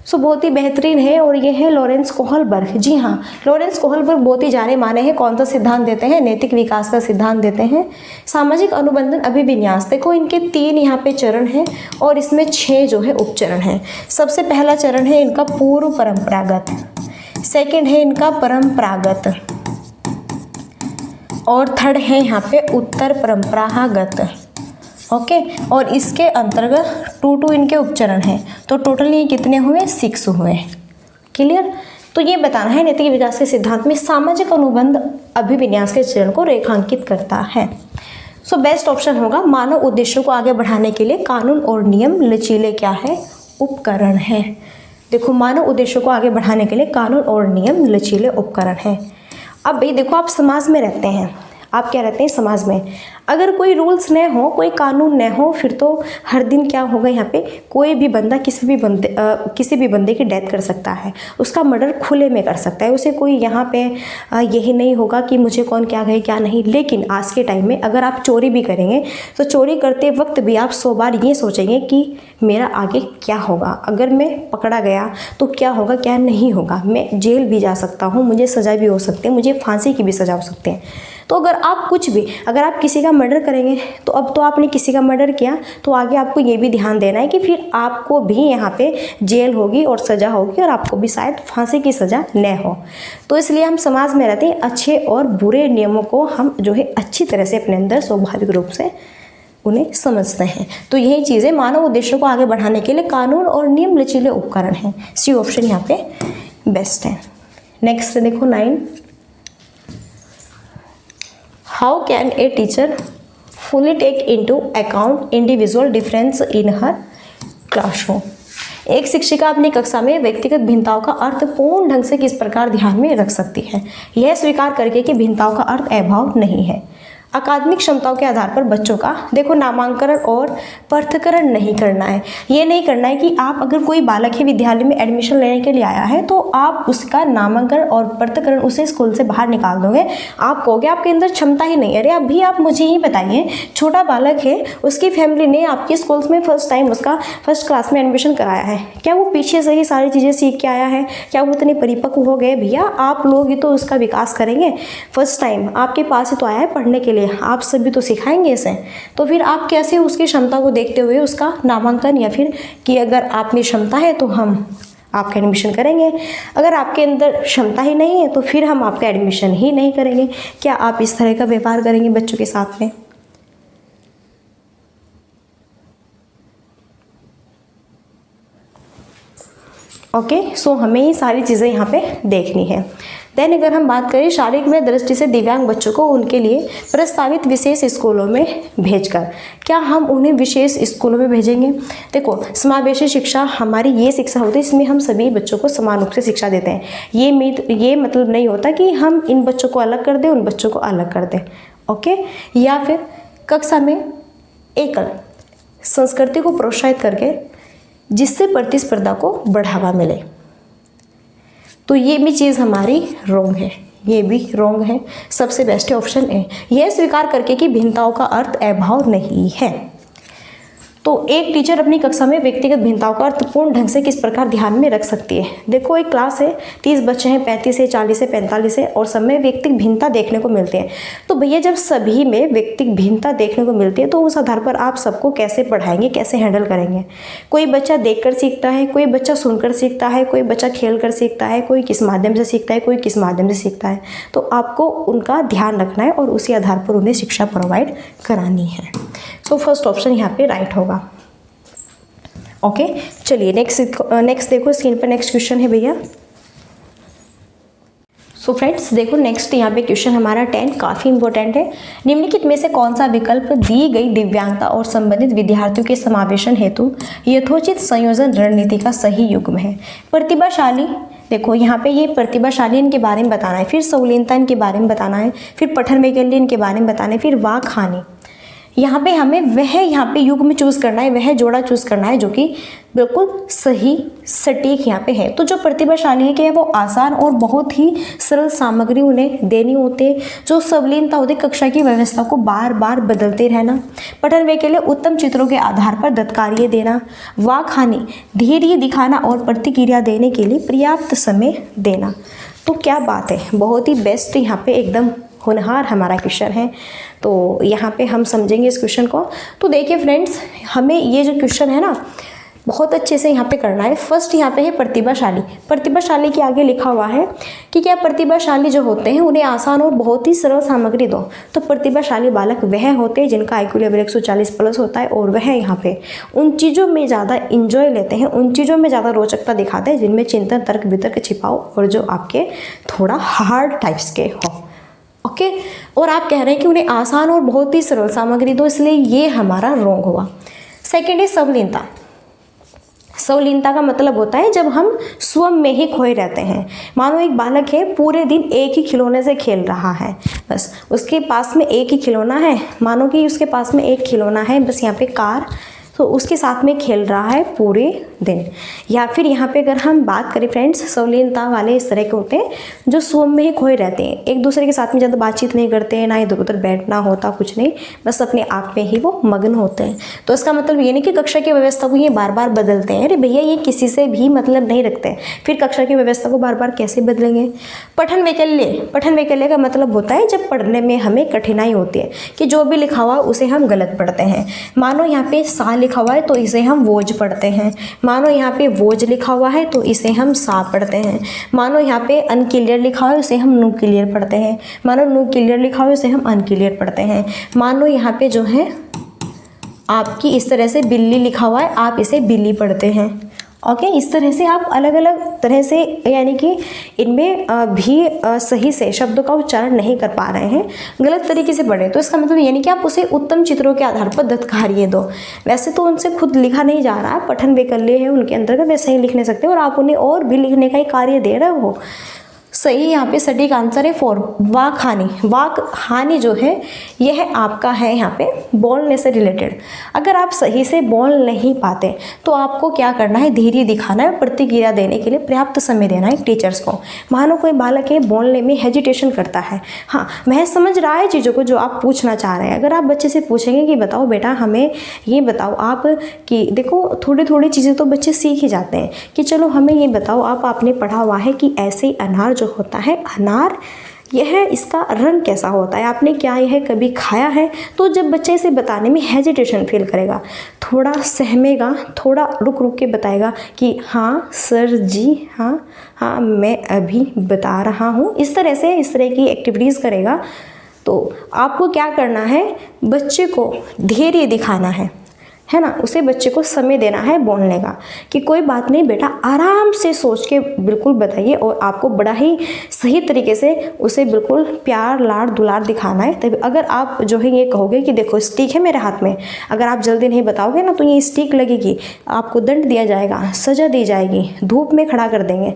सो बहुत ही बेहतरीन है। और ये है लॉरेंस कोहलबर्ग। जी हाँ, लॉरेंस कोहलबर्ग बहुत ही जाने माने हैं। कौन सा सिद्धांत देते हैं? नैतिक विकास का सिद्धांत देते हैं। सामाजिक अनुबंधन अभिविन्यास, देखो इनके 3 यहाँ पे चरण हैं और इसमें 6 जो है उपचरण हैं। सबसे पहला चरण है इनका पूर्व परंपरागत, सेकंड है इनका परंपरागत, और थर्ड है यहाँ पे उत्तर परंपरागत। ओके, और इसके अंतर्गत 2 इनके उपचरण हैं। तो टोटल ये कितने हुए? 6 हुए। क्लियर? तो ये बताना है नैतिक विकास के सिद्धांत में सामाजिक अनुबंध अभिविन्यास के चरण को रेखांकित करता है। सो बेस्ट ऑप्शन होगा मानव उद्देश्यों को आगे बढ़ाने के लिए कानून और नियम लचीले क्या है? उपकरण है। देखो, मानव उद्देश्यों को आगे बढ़ाने के लिए कानून और नियम लचीले उपकरण है। अब भाई देखो, आप समाज में रहते हैं, आप क्या रहते हैं? समाज में। अगर कोई रूल्स न हो, कोई कानून न हो, फिर तो हर दिन क्या होगा? यहाँ पे कोई भी बंदा किसी भी बंदे की डेथ कर सकता है, उसका मर्डर खुले में कर सकता है। उसे कोई यहाँ पे यही नहीं होगा कि मुझे कौन क्या कहे क्या नहीं। लेकिन आज के टाइम में अगर आप चोरी भी करेंगे तो चोरी करते वक्त भी आप 100 बार ये सोचेंगे कि मेरा आगे क्या होगा, अगर मैं पकड़ा गया तो क्या होगा क्या नहीं होगा, मैं जेल भी जा सकता हूँ, मुझे सज़ा भी हो सकती है, मुझे फांसी की भी सज़ा हो सकती है। तो अगर आप अगर आप किसी का मर्डर करेंगे तो अब तो आपने किसी का मर्डर किया, तो आगे आपको ये भी ध्यान देना है कि फिर आपको भी यहाँ पे जेल होगी और सज़ा होगी और आपको भी शायद फांसी की सज़ा न हो। तो इसलिए हम समाज में रहते हैं, अच्छे और बुरे नियमों को हम जो है अच्छी तरह से अपने अंदर स्वाभाविक रूप से उन्हें समझते हैं। तो यही चीज़ें मानव उद्देश्यों को आगे बढ़ाने के लिए कानून और नियम लचीले उपकरण हैं। सी ऑप्शन यहाँ पे बेस्ट है। नेक्स्ट देखो 9, how can a teacher fully take into account individual difference in her classroom. एक शिक्षिका अपनी कक्षा में व्यक्तिगत भिन्नताओं का अर्थ पूर्ण ढंग से किस प्रकार ध्यान में रख सकती है, यह स्वीकार करके कि भिन्नताओं का अर्थ अभाव नहीं है। अकादमिक क्षमताओं के आधार पर बच्चों का देखो नामांकन और पृथक्करण नहीं करना है। ये नहीं करना है कि आप अगर कोई बालक ही विद्यालय में एडमिशन लेने के लिए आया है तो आप उसका नामांकन और पृथक्करण उसे स्कूल से बाहर निकाल दोगे। आप कहोगे आपके अंदर क्षमता ही नहीं है। अरे अभी आप मुझे ही बताइए, छोटा बालक है, उसकी फैमिली ने आपके स्कूल्स में फर्स्ट टाइम उसका फर्स्ट क्लास में एडमिशन कराया है, क्या वो पीछे से ही सारी चीज़ें सीख के आया है? क्या वो इतने परिपक्व हो गए? भैया आप लोग ही तो उसका विकास करेंगे। फर्स्ट टाइम आपके पास ही तो आया है पढ़ने के लिए, आप सभी तो सिखाएंगे इसे। तो फिर आप कैसे उसकी क्षमता को देखते हुए उसका नामांकन या फिर कि अगर आप में क्षमता है तो हम आपका एडमिशन करेंगे, अगर आपके अंदर क्षमता ही नहीं है तो फिर हम आपका एडमिशन ही नहीं करेंगे। क्या आप इस तरह का व्यवहार करेंगे बच्चों के साथ में? ओके, सो हमें ये सारी चीज़ें यहाँ पे देखनी है। देन अगर हम बात करें शारीरिक दृष्टि से दिव्यांग बच्चों को उनके लिए प्रस्तावित विशेष स्कूलों में भेजकर, क्या हम उन्हें विशेष स्कूलों में भेजेंगे? देखो समावेशी शिक्षा हमारी ये शिक्षा होती है, इसमें हम सभी बच्चों को समान रूप से शिक्षा देते हैं। ये मतलब नहीं होता कि हम इन बच्चों को अलग कर दें, उन बच्चों को अलग कर दें। ओके, या फिर कक्षा में एकल संस्कृति को प्रोत्साहित करके जिससे प्रतिस्पर्धा को बढ़ावा मिले, तो ये भी चीज़ हमारी रॉन्ग है, ये भी रॉन्ग है। सबसे बेस्ट ऑप्शन है यह स्वीकार करके कि भिन्नताओं का अर्थ अभाव नहीं है। तो एक टीचर अपनी कक्षा में व्यक्तिगत भिन्नताओं का अर्थपूर्ण ढंग से किस प्रकार ध्यान में रख सकती है? देखो एक क्लास है, 30 बच्चे हैं, 35 है, 40 है, 45 है और सब में व्यक्तिगत भिन्नता देखने को मिलती है। तो भैया जब सभी में व्यक्तिगत भिन्नता देखने को मिलती है तो उस आधार पर आप सबको कैसे पढ़ाएंगे, कैसे हैंडल करेंगे? कोई बच्चा देखकर सीखता है, कोई बच्चा सुनकर सीखता है, कोई बच्चा खेल कर सीखता है, कोई किस माध्यम से सीखता है, कोई किस माध्यम से सीखता है। तो आपको उनका ध्यान रखना है और उसी आधार पर उन्हें शिक्षा प्रोवाइड करानी है। सो फर्स्ट ऑप्शन यहाँ पे राइट होगा। ओके, चलिए नेक्स्ट देखो स्क्रीन पर नेक्स्ट क्वेश्चन है भैया। सो फ्रेंड्स देखो नेक्स्ट यहाँ पे क्वेश्चन हमारा 10 काफ़ी इंपॉर्टेंट है। निम्नलिखित में से कौन सा विकल्प दी गई दिव्यांगता और संबंधित विद्यार्थियों के समावेशन हेतु यथोचित संयोजन रणनीति का सही युग्म है? प्रतिभाशाली, देखो यहाँ पे ये प्रतिभाशाली इनके बारे में बताना है, फिर संलग्नता इनके बारे में बताना है, फिर पठन वैकल्य इनके बारे में बताना है, फिर वाक हानि। यहाँ पे हमें वह यहाँ पे युग्म चूज़ करना है, वह जोड़ा चूज़ करना है जो कि बिल्कुल सही सटीक यहाँ पे है। तो जो प्रतिभाशाली है कि वो आसान और बहुत ही सरल सामग्री उन्हें देनी होती है। जो संलग्नता होती है कक्षा की व्यवस्था को बार बार बदलते रहना। पठन वैकल्य उत्तम चित्रों के आधार पर दत्तकार्य देना। वाक हानि धैर्य दिखाना और प्रतिक्रिया देने के लिए पर्याप्त समय देना। तो क्या बात है, बहुत ही बेस्ट यहाँ पे एकदम होनहार हमारा क्वेश्चन है। तो यहाँ पे हम समझेंगे इस क्वेश्चन को। तो देखिए फ्रेंड्स, हमें ये जो क्वेश्चन है ना बहुत अच्छे से यहाँ पे करना है। फर्स्ट यहाँ पे है प्रतिभाशाली। प्रतिभाशाली के आगे लिखा हुआ है कि क्या प्रतिभाशाली जो होते हैं उन्हें आसान और बहुत ही सरल सामग्री दो। तो प्रतिभाशाली बालक वह होते हैं जिनका IQ लेवल 140 प्लस होता है और वह यहाँ पे उन चीज़ों में ज़्यादा इंजॉय लेते हैं, उन चीज़ों में ज़्यादा रोचकता दिखाते हैं जिनमें चिंतन, तर्क वितर्क छिपाओ और जो आपके थोड़ा हार्ड टाइप्स के हो। ओके, और आप कह रहे हैं कि उन्हें आसान और बहुत ही सरल सामग्री दो, इसलिए ये हमारा रॉन्ग हुआ। सेकेंड है संलग्नता। संलग्नता का मतलब होता है जब हम स्वयं में ही खोए रहते हैं। मानो एक बालक है, पूरे दिन एक ही खिलौने से खेल रहा है, बस उसके पास में एक ही खिलौना है। मानो कि उसके पास में एक खिलौना है, बस यहाँ पे कार, तो उसके साथ में खेल रहा है पूरे दिन। या फिर यहाँ पे अगर हम बात करें फ्रेंड्स, संलग्नता वाले इस तरह के होते हैं जो स्वयं में ही खोए रहते हैं, एक दूसरे के साथ में ज़्यादा बातचीत नहीं करते हैं, ना इधर उधर बैठना होता, कुछ नहीं, बस अपने आप में ही वो मग्न होते हैं। तो इसका मतलब ये नहीं कि कक्षा की व्यवस्था को ये बार बार बदलते हैं। अरे भैया ये किसी से भी मतलब नहीं रखते, फिर कक्षा की व्यवस्था को बार बार कैसे बदलेंगे? पठन वैकल्य। पठन वैकल्य का मतलब होता है जब पढ़ने में हमें कठिनाई होती है कि जो भी लिखा हुआ उसे हम गलत पढ़ते हैं। मानो यहाँ पे सा लिखा हुआ है तो इसे हम वोज पढ़ते हैं। मानो यहाँ पे वोज लिखा हुआ है तो इसे हम सा पढ़ते हैं। मानो यहाँ पे अनक्लियर लिखा हुआ है उसे हम नु क्लियर पढ़ते हैं। मानो नु क्लियर लिखा हुआ है उसे हम अनक्लियर पढ़ते हैं। मानो यहाँ पे जो है आपकी इस तरह से बिल्ली लिखा हुआ है, आप इसे बिल्ली पढ़ते हैं। ओके, इस तरह से आप अलग अलग तरह से, यानी कि इनमें भी सही से शब्दों का उच्चारण नहीं कर पा रहे हैं, गलत तरीके से पढ़े, तो इसका मतलब यानी कि आप उसे उत्तम चित्रों के आधार पर दत्तकार्य दो। वैसे तो उनसे खुद लिखा नहीं जा रहा है, पठन वैकल्य है उनके अंतर्गत, वैसे ही लिख नहीं सकते, और आप उन्हें और भी लिखने का ही कार्य दे रहे हो। सही यहाँ पे सटीक आंसर है 4, वाक हानि। वाक हानि जो है यह आपका है यहाँ पे बोलने से रिलेटेड। अगर आप सही से बोल नहीं पाते तो आपको क्या करना है, धैर्य दिखाना है, प्रतिक्रिया देने के लिए पर्याप्त समय देना है टीचर्स को। मानो कोई बालक है बोलने में हेजिटेशन करता है, हाँ वह समझ रहा है चीज़ों को जो आप पूछना चाह रहे हैं। अगर आप बच्चे से पूछेंगे कि बताओ बेटा हमें ये बताओ आप, कि देखो थोड़ी थोड़ी चीज़ें तो बच्चे सीख ही जाते हैं, कि चलो हमें ये बताओ आप, आपने पढ़ा हुआ है कि ऐसे ही अनार जो होता है, अनार यह इसका रंग कैसा होता है, आपने क्या यह कभी खाया है। तो जब बच्चे इसे बताने में हेजिटेशन फील करेगा, थोड़ा सहमेगा, थोड़ा रुक रुक के बताएगा कि हाँ सर जी, हाँ हाँ मैं अभी बता रहा हूँ, इस तरह की एक्टिविटीज़ करेगा, तो आपको क्या करना है, बच्चे को धैर्य दिखाना है ना, उसे बच्चे को समय देना है बोलने का, कि कोई बात नहीं बेटा, आराम से सोच के बिल्कुल बताइए, और आपको बड़ा ही सही तरीके से उसे बिल्कुल प्यार लाड़ दुलार दिखाना है। तभी अगर आप जो है ये कहोगे कि देखो स्टिक है मेरे हाथ में, अगर आप जल्दी नहीं बताओगे ना तो ये स्टिक लगेगी, आपको दंड दिया जाएगा, सजा दी जाएगी, धूप में खड़ा कर देंगे,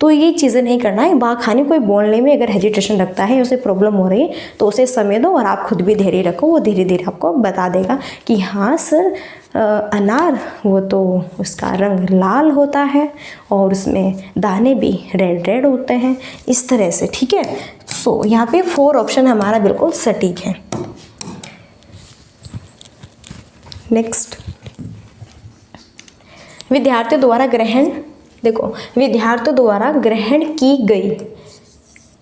तो ये चीज़ें नहीं करना है। वाक हानि, कोई बोलने में अगर हेजिटेशन रखता है, उसे प्रॉब्लम हो रही है, तो उसे समय दो और आप खुद भी धैर्य रखो, वो धीरे धीरे आपको बता देगा कि हाँ सर अनार वो तो उसका रंग लाल होता है और उसमें दाने भी रेड रेड होते हैं, इस तरह से। ठीक है, सो यहाँ पे 4 ऑप्शन हमारा बिल्कुल सटीक है। नेक्स्ट, विद्यार्थियों द्वारा ग्रहण, देखो विद्यार्थियों द्वारा ग्रहण की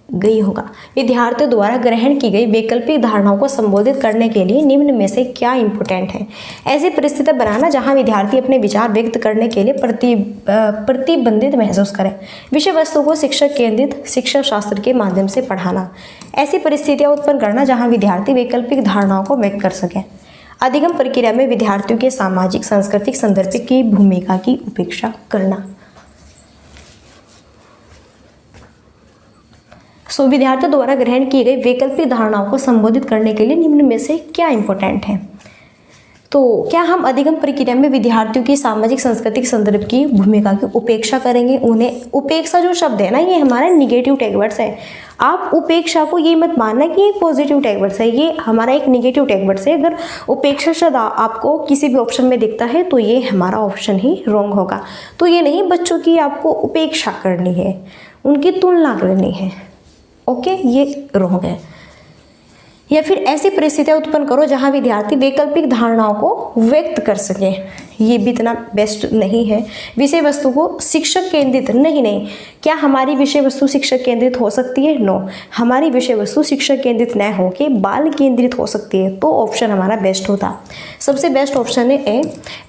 गई होगा, विद्यार्थियों द्वारा ग्रहण की गई वैकल्पिक धारणाओं को संबोधित करने के लिए निम्न में से क्या इंपॉर्टेंट है। ऐसी परिस्थिति बनाना जहां विद्यार्थी अपने विचार व्यक्त करने के लिए प्रतिबंधित महसूस करें। विषय वस्तु को शिक्षक केंद्रित शिक्षा शास्त्र के माध्यम से पढ़ाना। ऐसी परिस्थितियां उत्पन्न करना जहां विद्यार्थी वैकल्पिक धारणाओं को व्यक्त कर सकें। अधिगम प्रक्रिया में विद्यार्थियों के सामाजिक सांस्कृतिक संदर्भ की भूमिका की उपेक्षा करना। सो विद्यार्थियों द्वारा ग्रहण की गई वैकल्पिक धारणाओं को संबोधित करने के लिए निम्न में से क्या इंपॉर्टेंट है। तो क्या हम अधिगम प्रक्रिया में विद्यार्थियों की सामाजिक सांस्कृतिक संदर्भ की भूमिका की उपेक्षा करेंगे। उन्हें, उपेक्षा जो शब्द है ना, ये हमारा निगेटिव टैगवर्ड्स है। आप उपेक्षा को ये मत मानना कि एक पॉजिटिव टैगवर्ड्स है, ये हमारा एक निगेटिव टैगवर्ड्स है। अगर उपेक्षा शब्द आपको किसी भी ऑप्शन में दिखता है तो ये हमारा ऑप्शन ही रॉन्ग होगा। तो ये नहीं बच्चों की आपको उपेक्षा करनी है, उनकी तुलना करनी है, ओके, ये रॉन्ग है। या फिर ऐसी परिस्थितियां उत्पन्न करो जहां विद्यार्थी वैकल्पिक धारणाओं को व्यक्त कर सके, ये भी इतना बेस्ट नहीं है। विषय वस्तु को शिक्षक केंद्रित, नहीं, क्या हमारी विषय वस्तु शिक्षक केंद्रित हो सकती है? नो, हमारी विषय वस्तु शिक्षक केंद्रित न हो के बाल केंद्रित हो सकती है, तो ऑप्शन हमारा बेस्ट होता। सबसे बेस्ट ऑप्शन है ए,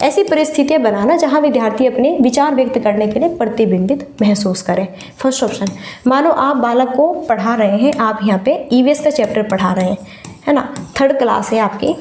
ऐसी परिस्थितियां बनाना जहां विद्यार्थी अपने विचार व्यक्त करने के लिए प्रतिबिंबित महसूस करें। फर्स्ट ऑप्शन, मानो आप बालक को पढ़ा रहे हैं, आप यहाँ पे ईवीएस का चैप्टर पढ़ा रहे हैं, है ना, 3rd क्लास है आपकी,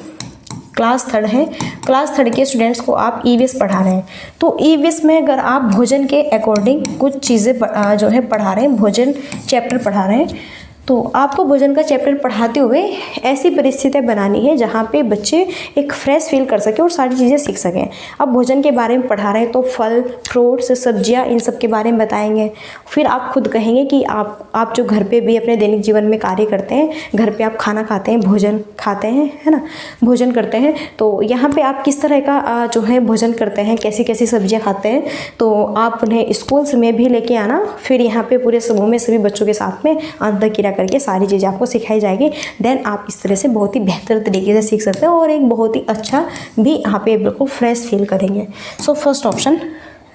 क्लास 3rd है, क्लास 3rd के स्टूडेंट्स को आप ईवीएस पढ़ा रहे हैं। तो ईवीएस में अगर आप भोजन के अकॉर्डिंग कुछ चीज़ें जो है पढ़ा रहे हैं, भोजन चैप्टर पढ़ा रहे हैं, तो आपको भोजन का चैप्टर पढ़ाते हुए ऐसी परिस्थितियाँ बनानी है जहाँ पे बच्चे एक फ्रेश फील कर सकें और सारी चीज़ें सीख सकें। अब भोजन के बारे में पढ़ा रहे हैं तो फल, फ्रूट्स, सब्जियाँ, इन सब के बारे में बताएंगे। फिर आप खुद कहेंगे कि आप जो घर पे भी अपने दैनिक जीवन में कार्य करते हैं, घर पे आप खाना खाते हैं, भोजन खाते हैं, है ना, भोजन करते हैं, तो यहाँ पे आप किस तरह का जो है भोजन करते हैं, कैसी कैसी सब्जियाँ खाते हैं, तो आप उन्हें स्कूल्स में भी लेके आना। फिर यहाँ पे पूरे समूह में सभी बच्चों के साथ में अंतःक्रिया करके सारी चीज़ें आपको सिखाई जाएगी। देन आप इस तरह से बहुत ही बेहतर तरीके से सीख सकते हैं और एक बहुत ही अच्छा भी यहाँ पे बिल्कुल फ्रेश फील करेंगे। सो फर्स्ट ऑप्शन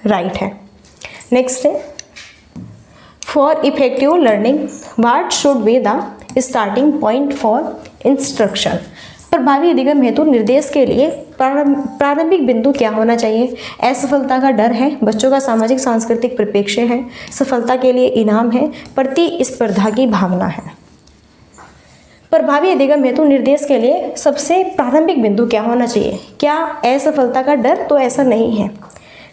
राइट है। नेक्स्ट है, for effective learning what should be the starting point for instruction. प्रभावी अधिगम हेतु निर्देश के लिए प्रारंभिक बिंदु क्या होना चाहिए। असफलता का डर है, बच्चों का सामाजिक सांस्कृतिक परिप्रेक्ष्य है, सफलता के लिए इनाम है, प्रतिस्पर्धा की भावना है। प्रभावी अधिगम हेतु निर्देश के लिए सबसे प्रारंभिक बिंदु क्या होना चाहिए? क्या असफलता का डर? तो ऐसा नहीं है।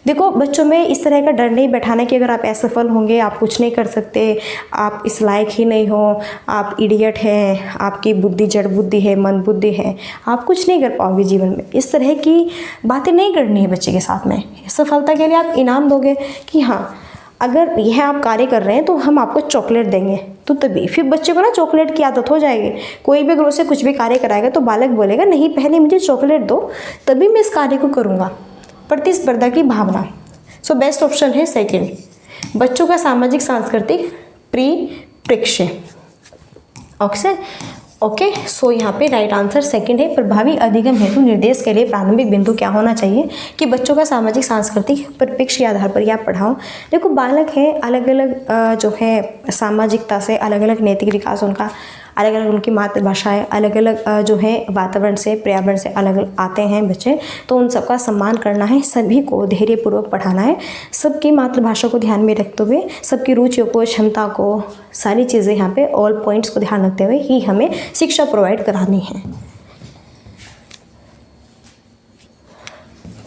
देखो, बच्चों में इस तरह का डर नहीं बैठाना कि अगर आप असफल होंगे, आप कुछ नहीं कर सकते, आप इस लायक ही नहीं हो, आप इडियट हैं, आपकी बुद्धि जड़ बुद्धि है, मंद बुद्धि है, आप कुछ नहीं कर पाओगे जीवन में। इस तरह की बातें नहीं करनी है बच्चे के साथ में। सफलता के लिए आप इनाम दोगे कि हाँ, अगर यह आप कार्य कर रहे हैं तो हम आपको चॉकलेट देंगे, तो तभी फिर बच्चे को ना चॉकलेट की आदत हो जाएगी। कोई भी गुरु से कुछ भी कार्य कराएगा तो बालक बोलेगा नहीं, पहले मुझे चॉकलेट दो, तभी मैं इस कार्य को करूँगा। प्रतिस्पर्धा की भावना। सो बेस्ट ऑप्शन है सेकंड, बच्चों का सामाजिक सांस्कृतिक परिप्रेक्ष्य। ओके, सो यहाँ पे राइट आंसर सेकंड है। प्रभावी अधिगम हेतु निर्देश के लिए प्रारंभिक बिंदु क्या होना चाहिए? कि बच्चों का सामाजिक सांस्कृतिक परिप्रेक्ष्य के आधार पर आप पढ़ाओ। देखो, बालक है अलग अलग जो है सामाजिकता से अलग अलग नैतिक विकास उनका अलग अलग, उनकी मातृभाषाएं अलग अलग जो है वातावरण से पर्यावरण से अलग अलग आते हैं बच्चे, तो उन सबका सम्मान करना है, सभी को धैर्यपूर्वक पढ़ाना है, सबकी मातृभाषा को ध्यान में रखते हुए, सबकी रुचियों को, क्षमता को, सारी चीज़ें यहाँ पे ऑल पॉइंट्स को ध्यान रखते हुए ही हमें शिक्षा प्रोवाइड करानी है।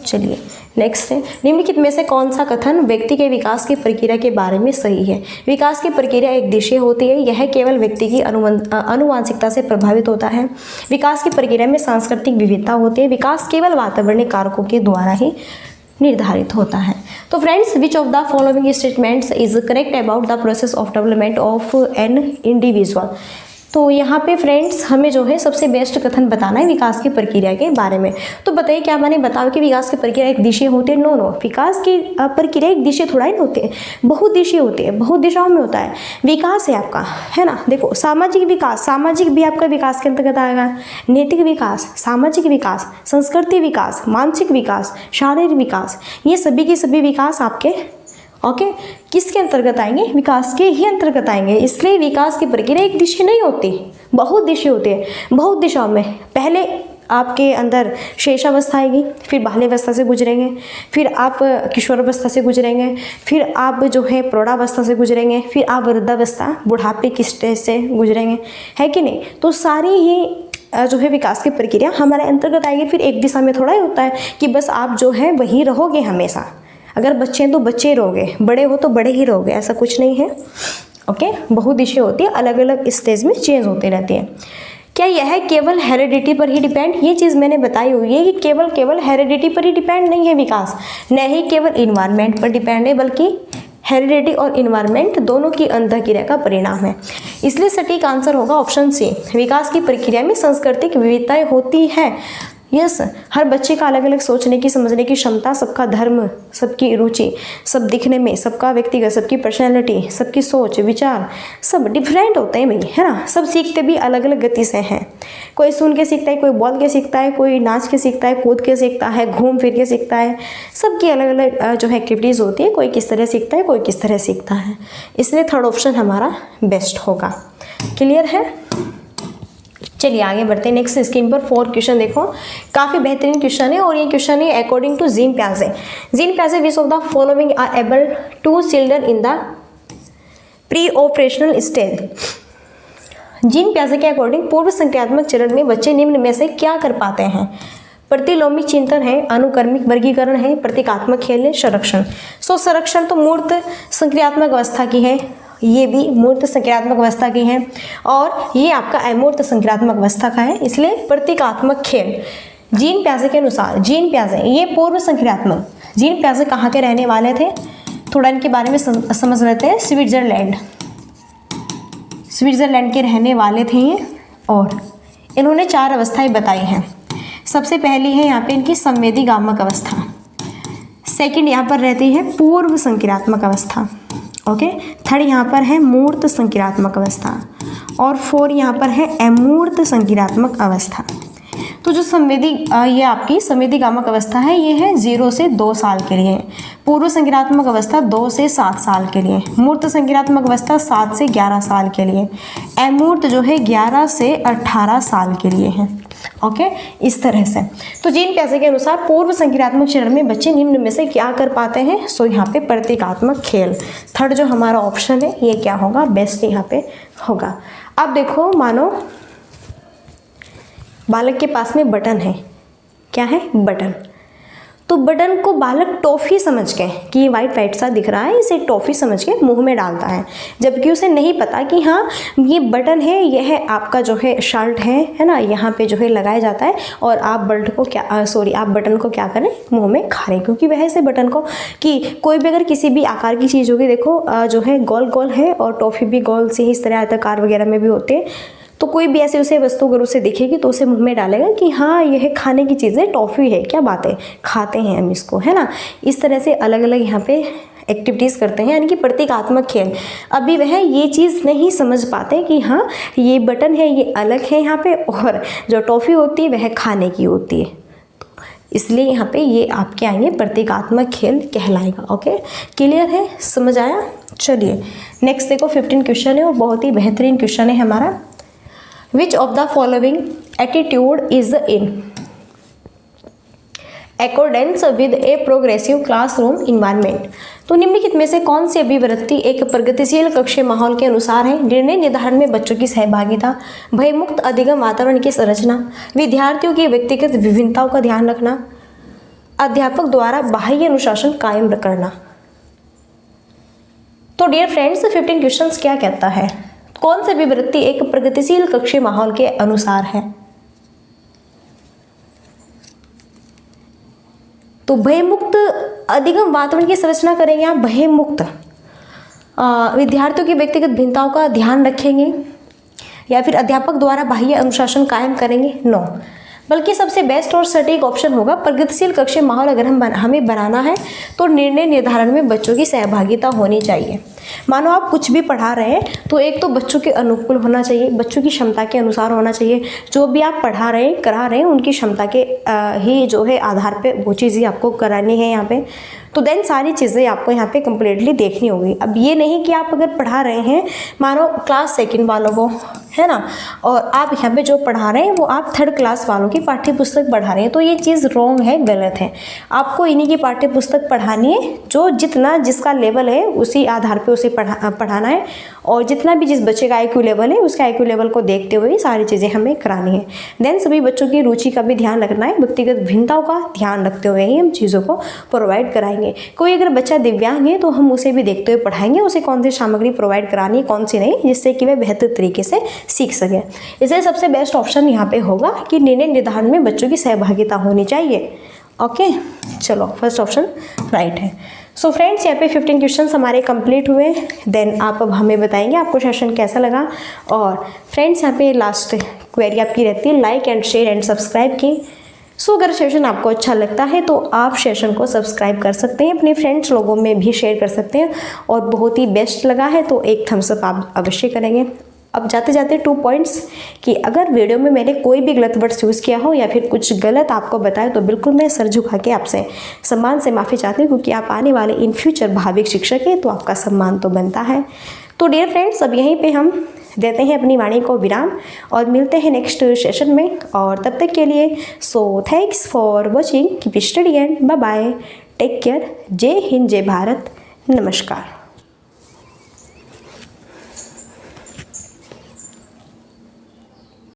चलिए नेक्स्ट है, निम्नलिखित में से कौन सा कथन व्यक्ति के विकास की प्रक्रिया के बारे में सही है? विकास की प्रक्रिया एक दिशा होती है, यह केवल व्यक्ति की आनुवंशिकता से प्रभावित होता है। विकास की प्रक्रिया में सांस्कृतिक विविधता होती है। विकास केवल वातावरणीय कारकों के द्वारा ही निर्धारित होता है। तो friends, which of the following statements is correct about the process of development of an individual? तो यहाँ पे फ्रेंड्स हमें जो है सबसे बेस्ट कथन बताना है विकास की प्रक्रिया के बारे में। तो बताइए क्या मैंने बताओ कि विकास की प्रक्रिया एक दिशा होती है? नो, विकास की प्रक्रिया एक दिशा थोड़ा ही होती है, बहुदिशीय होती है, बहुत दिशाओं में होता है। विकास है आपका, है ना। देखो, सामाजिक विकास, सामाजिक भी आपका विकास के अंतर्गत आएगा, नैतिक विकास, सामाजिक विकास, संस्कृति विकास, मानसिक विकास, शारीरिक विकास, ये सभी के सभी विकास आपके किसके अंतर्गत आएंगे? विकास के ही अंतर्गत आएंगे। इसलिए विकास की प्रक्रिया एक दिशा नहीं होती, बहुत दिशा होती है। बहुत दिशाओं में पहले आपके अंदर शेषावस्था आएगी, फिर बाल्यावस्था से गुजरेंगे, फिर आप किशोरावस्था से गुजरेंगे, फिर आप जो है प्रौढ़ावस्था से गुजरेंगे, फिर आप वृद्धावस्था बुढ़ापे की स्टेज से गुजरेंगे, है कि नहीं? तो सारी ही जो है विकास की प्रक्रिया हमारे अंतर्गत आएगी। फिर एक दिशा में थोड़ा ही होता है कि बस आप जो है वही रहोगे हमेशा। अगर बच्चे हैं तो बच्चे ही रहोगे, बड़े हो तो बड़े ही रहोगे, ऐसा कुछ नहीं है। ओके, बहुदिशीय होती है, अलग अलग स्टेज में चेंज होती रहती है। क्या यह केवल हेरिडिटी पर ही डिपेंड? ये चीज़ मैंने बताई हुई है कि केवल हेरिडिटी पर ही डिपेंड नहीं है विकास, न ही केवल इन्वायरमेंट पर डिपेंड है, बल्कि हेरिडिटी और इन्वायरमेंट दोनों की अंतःक्रिया का परिणाम है। इसलिए सटीक आंसर होगा ऑप्शन सी, विकास की प्रक्रिया में सांस्कृतिक विविधताएं होती है। यस, हर बच्चे का अलग अलग सोचने की, समझने की क्षमता, सबका धर्म, सबकी रुचि, सब दिखने में, सबका व्यक्तिगत, सबकी पर्सनैलिटी, सबकी सोच विचार सब डिफरेंट होते हैं भाई, है ना। सब सीखते भी अलग अलग गति से हैं। कोई सुन के सीखता है, कोई बोल के सीखता है, कोई नाच के सीखता है, कूद के सीखता है, घूम फिर के सीखता है। सबकी अलग अलग जो है एक्टिविटीज़ होती है, कोई किस तरह सीखता है, कोई किस तरह सीखता है। इसलिए थर्ड ऑप्शन हमारा बेस्ट होगा। क्लियर है? चलिए आगे बढ़ते हैं। नेक्स्ट स्क्रीन पर 4 क्वेश्चन देखो, काफ़ी बेहतरीन क्वेश्चन है और ये क्वेश्चन है अकॉर्डिंग टू जीन पियाजे। जीन पियाजे which of the following are able to children in the pre operational stage. Jean पियाजे के अकॉर्डिंग पूर्व संक्रियात्मक चरण में बच्चे निम्न में से क्या कर पाते हैं? प्रतिलोमिक चिंतन है, अनुक्रमिक वर्गीकरण है, प्रतीकात्मक खेल है, संरक्षण। सो संरक्षण तो मूर्त संक्रियात्मक अवस्था की है, ये भी मूर्त संक्रियात्मक अवस्था की है, और ये आपका अमूर्त संक्रियात्मक अवस्था का है। इसलिए प्रतीकात्मक खेल जीन पियाजे के अनुसार, जीन पियाजे ये पूर्व संक्रियात्मक, जीन पियाजे कहाँ के रहने वाले थे? थोड़ा इनके बारे में समझ लेते हैं। स्विट्जरलैंड के रहने वाले थे ये, और इन्होंने 4 अवस्थाएं बताई हैं। सबसे पहली है यहाँ पे इनकी संवेदीगामक अवस्था, सेकंड यहाँ पर रहती है पूर्व संक्रियात्मक अवस्था, ओके, थर्ड यहाँ पर है मूर्त संक्रियात्मक अवस्था, और 4 यहाँ पर है अमूर्त संक्रियात्मक अवस्था। तो जो ये आपकी संवेदीगामक अवस्था है, ये है 0 से 2 साल के लिए, पूर्व संक्रियात्मक अवस्था 2 से 7 साल के लिए, मूर्त संक्रियात्मक अवस्था 7 से 11 साल के लिए, अमूर्त जो है 11 से 18 साल के लिए है। ओके, इस तरह से। तो जीन पियाजे के अनुसार पूर्व संक्रियात्मक चरण में बच्चे निम्न में से क्या कर पाते हैं? सो यहाँ पे प्रतीकात्मक खेल, थर्ड जो हमारा ऑप्शन है ये क्या होगा? बेस्ट यहाँ पे होगा। अब देखो, मानो बालक के पास में बटन है, क्या है, बटन। तो बटन को बालक टॉफ़ी समझ के कि ये वाइट वाइट सा दिख रहा है, इसे टॉफ़ी समझ के मुंह में डालता है, जबकि उसे नहीं पता कि हाँ ये बटन है, यह आपका जो है शर्ट है ना, यहाँ पे जो है लगाया जाता है और आप आप बटन को क्या करें, मुंह में खा रहे हैं, क्योंकि वह से बटन को कि कोई भी अगर किसी भी आकार की चीज़ होगी, देखो जो है गोल गोल है और टॉफ़ी भी गोल से ही इस तरह आयताकार वगैरह में भी होते हैं, तो कोई भी ऐसे उसे वस्तु अगर उसे दिखेगी तो उसे मुंह में डालेगा कि हाँ यह खाने की चीज़ है, टॉफ़ी है, क्या बात है, खाते हैं हम इसको, है ना। इस तरह से अलग अलग यहाँ पे एक्टिविटीज़ करते हैं, यानी कि प्रतीकात्मक खेल। अभी वह ये चीज़ नहीं समझ पाते कि हाँ ये बटन है, ये अलग है यहाँ पे, और जो टॉफ़ी होती है वह खाने की होती है, इसलिए यहाँ पे ये आपके आएंगे प्रतीकात्मक खेल कहलाएगा। ओके, क्लियर है, समझ आया। चलिए नेक्स्ट देखो 15 क्वेश्चन है और बहुत ही बेहतरीन क्वेश्चन है हमारा। Which of the following attitude is in accordance with a progressive classroom environment? तो निम्नलिखित में से कौन सी अभिवृत्ति एक प्रगतिशील कक्षीय माहौल के अनुसार है? निर्णय निर्धारण में बच्चों की सहभागिता, भयमुक्त अधिगम वातावरण की संरचना, विद्यार्थियों की व्यक्तिगत विभिन्नताओं का ध्यान रखना, अध्यापक द्वारा बाह्य अनुशासन कायम करना। तो डियर फ्रेंड्स 15 क्वेश्चंस क्या कहता है, कौन सी अभिवृत्ति एक प्रगतिशील कक्षीय माहौल के अनुसार है? तो भयमुक्त अधिगम वातावरण की संरचना करेंगे आप, भयमुक्त, विद्यार्थियों की व्यक्तिगत भिन्नताओं का ध्यान रखेंगे, या फिर अध्यापक द्वारा बाह्य अनुशासन कायम करेंगे, नो। बल्कि सबसे बेस्ट और सटीक ऑप्शन होगा प्रगतिशील कक्षीय माहौल अगर हमें बनाना है तो निर्णय निर्धारण में बच्चों की सहभागिता होनी चाहिए। मानो आप कुछ भी पढ़ा रहे हैं तो एक तो बच्चों के अनुकूल होना चाहिए, बच्चों की क्षमता के अनुसार होना चाहिए, जो भी आप पढ़ा रहे हैं करा रहे हैं उनकी क्षमता के ही जो है आधार पे वो चीज़ ही आपको करानी है यहाँ पे। तो देन सारी चीज़ें आपको यहाँ पे कम्प्लीटली देखनी होगी। अब ये नहीं कि आप अगर पढ़ा रहे हैं मानो क्लास 2 वालों को, है ना, और आप यहाँ पे जो पढ़ा रहे हैं वो आप 3rd क्लास वालों की पाठ्य पुस्तक पढ़ा रहे हैं, तो ये चीज़ रॉन्ग है, गलत है। आपको इन्हीं की पाठ्य पुस्तक पढ़ानी है, जो जितना जिसका लेवल है उसी आधार पे उसे पढ़ाना है, और जितना भी जिस बच्चे का IQ लेवल है उसके IQ लेवल को देखते हुए सारी चीज़ें हमें करानी है। देन सभी बच्चों की रुचि का भी ध्यान रखना है, व्यक्तिगत भिन्नताओं का ध्यान रखते हुए ही हम चीज़ों को प्रोवाइड कराएंगे। कोई अगर बच्चा दिव्यांग है तो हम उसे भी देखते हुए पढ़ाएंगे, उसे कौन सी सामग्री प्रोवाइड करानी है कौन सी नहीं, जिससे कि वह बेहतर तरीके से सीख सके। इसलिए सबसे बेस्ट ऑप्शन यहाँ पे होगा कि निर्णय निर्धारण में बच्चों की सहभागिता होनी चाहिए। ओके, चलो फर्स्ट ऑप्शन राइट है। सो फ्रेंड्स यहाँ पे 15 क्वेश्चंस हमारे कंप्लीट हुए। देन आप अब हमें बताएंगे आपको सेशन कैसा लगा। और फ्रेंड्स यहाँ पे लास्ट क्वेरी आपकी रहती है like and share and subscribe की। सो अगर सेशन आपको अच्छा लगता है तो आप सेशन को सब्सक्राइब कर सकते हैं, अपने फ्रेंड्स लोगों में भी शेयर कर सकते हैं, और बहुत ही बेस्ट लगा है तो एक थम्स अप आप अवश्य करेंगे। अब जाते जाते 2 पॉइंट्स कि अगर वीडियो में मैंने कोई भी गलत वर्ड्स यूज़ किया हो या फिर कुछ गलत आपको बताया तो बिल्कुल मैं सर झुका के आपसे सम्मान से माफ़ी चाहती हूँ, क्योंकि आप आने वाले इन फ्यूचर भाविक शिक्षक हैं तो आपका सम्मान तो बनता है। तो डियर फ्रेंड्स अब यहीं पे हम देते हैं अपनी वाणी को विराम और मिलते हैं नेक्स्ट सेशन में, और तब तक के लिए so thanks for watching, keep study and bye bye, take care, जय हिंद जय भारत, नमस्कार।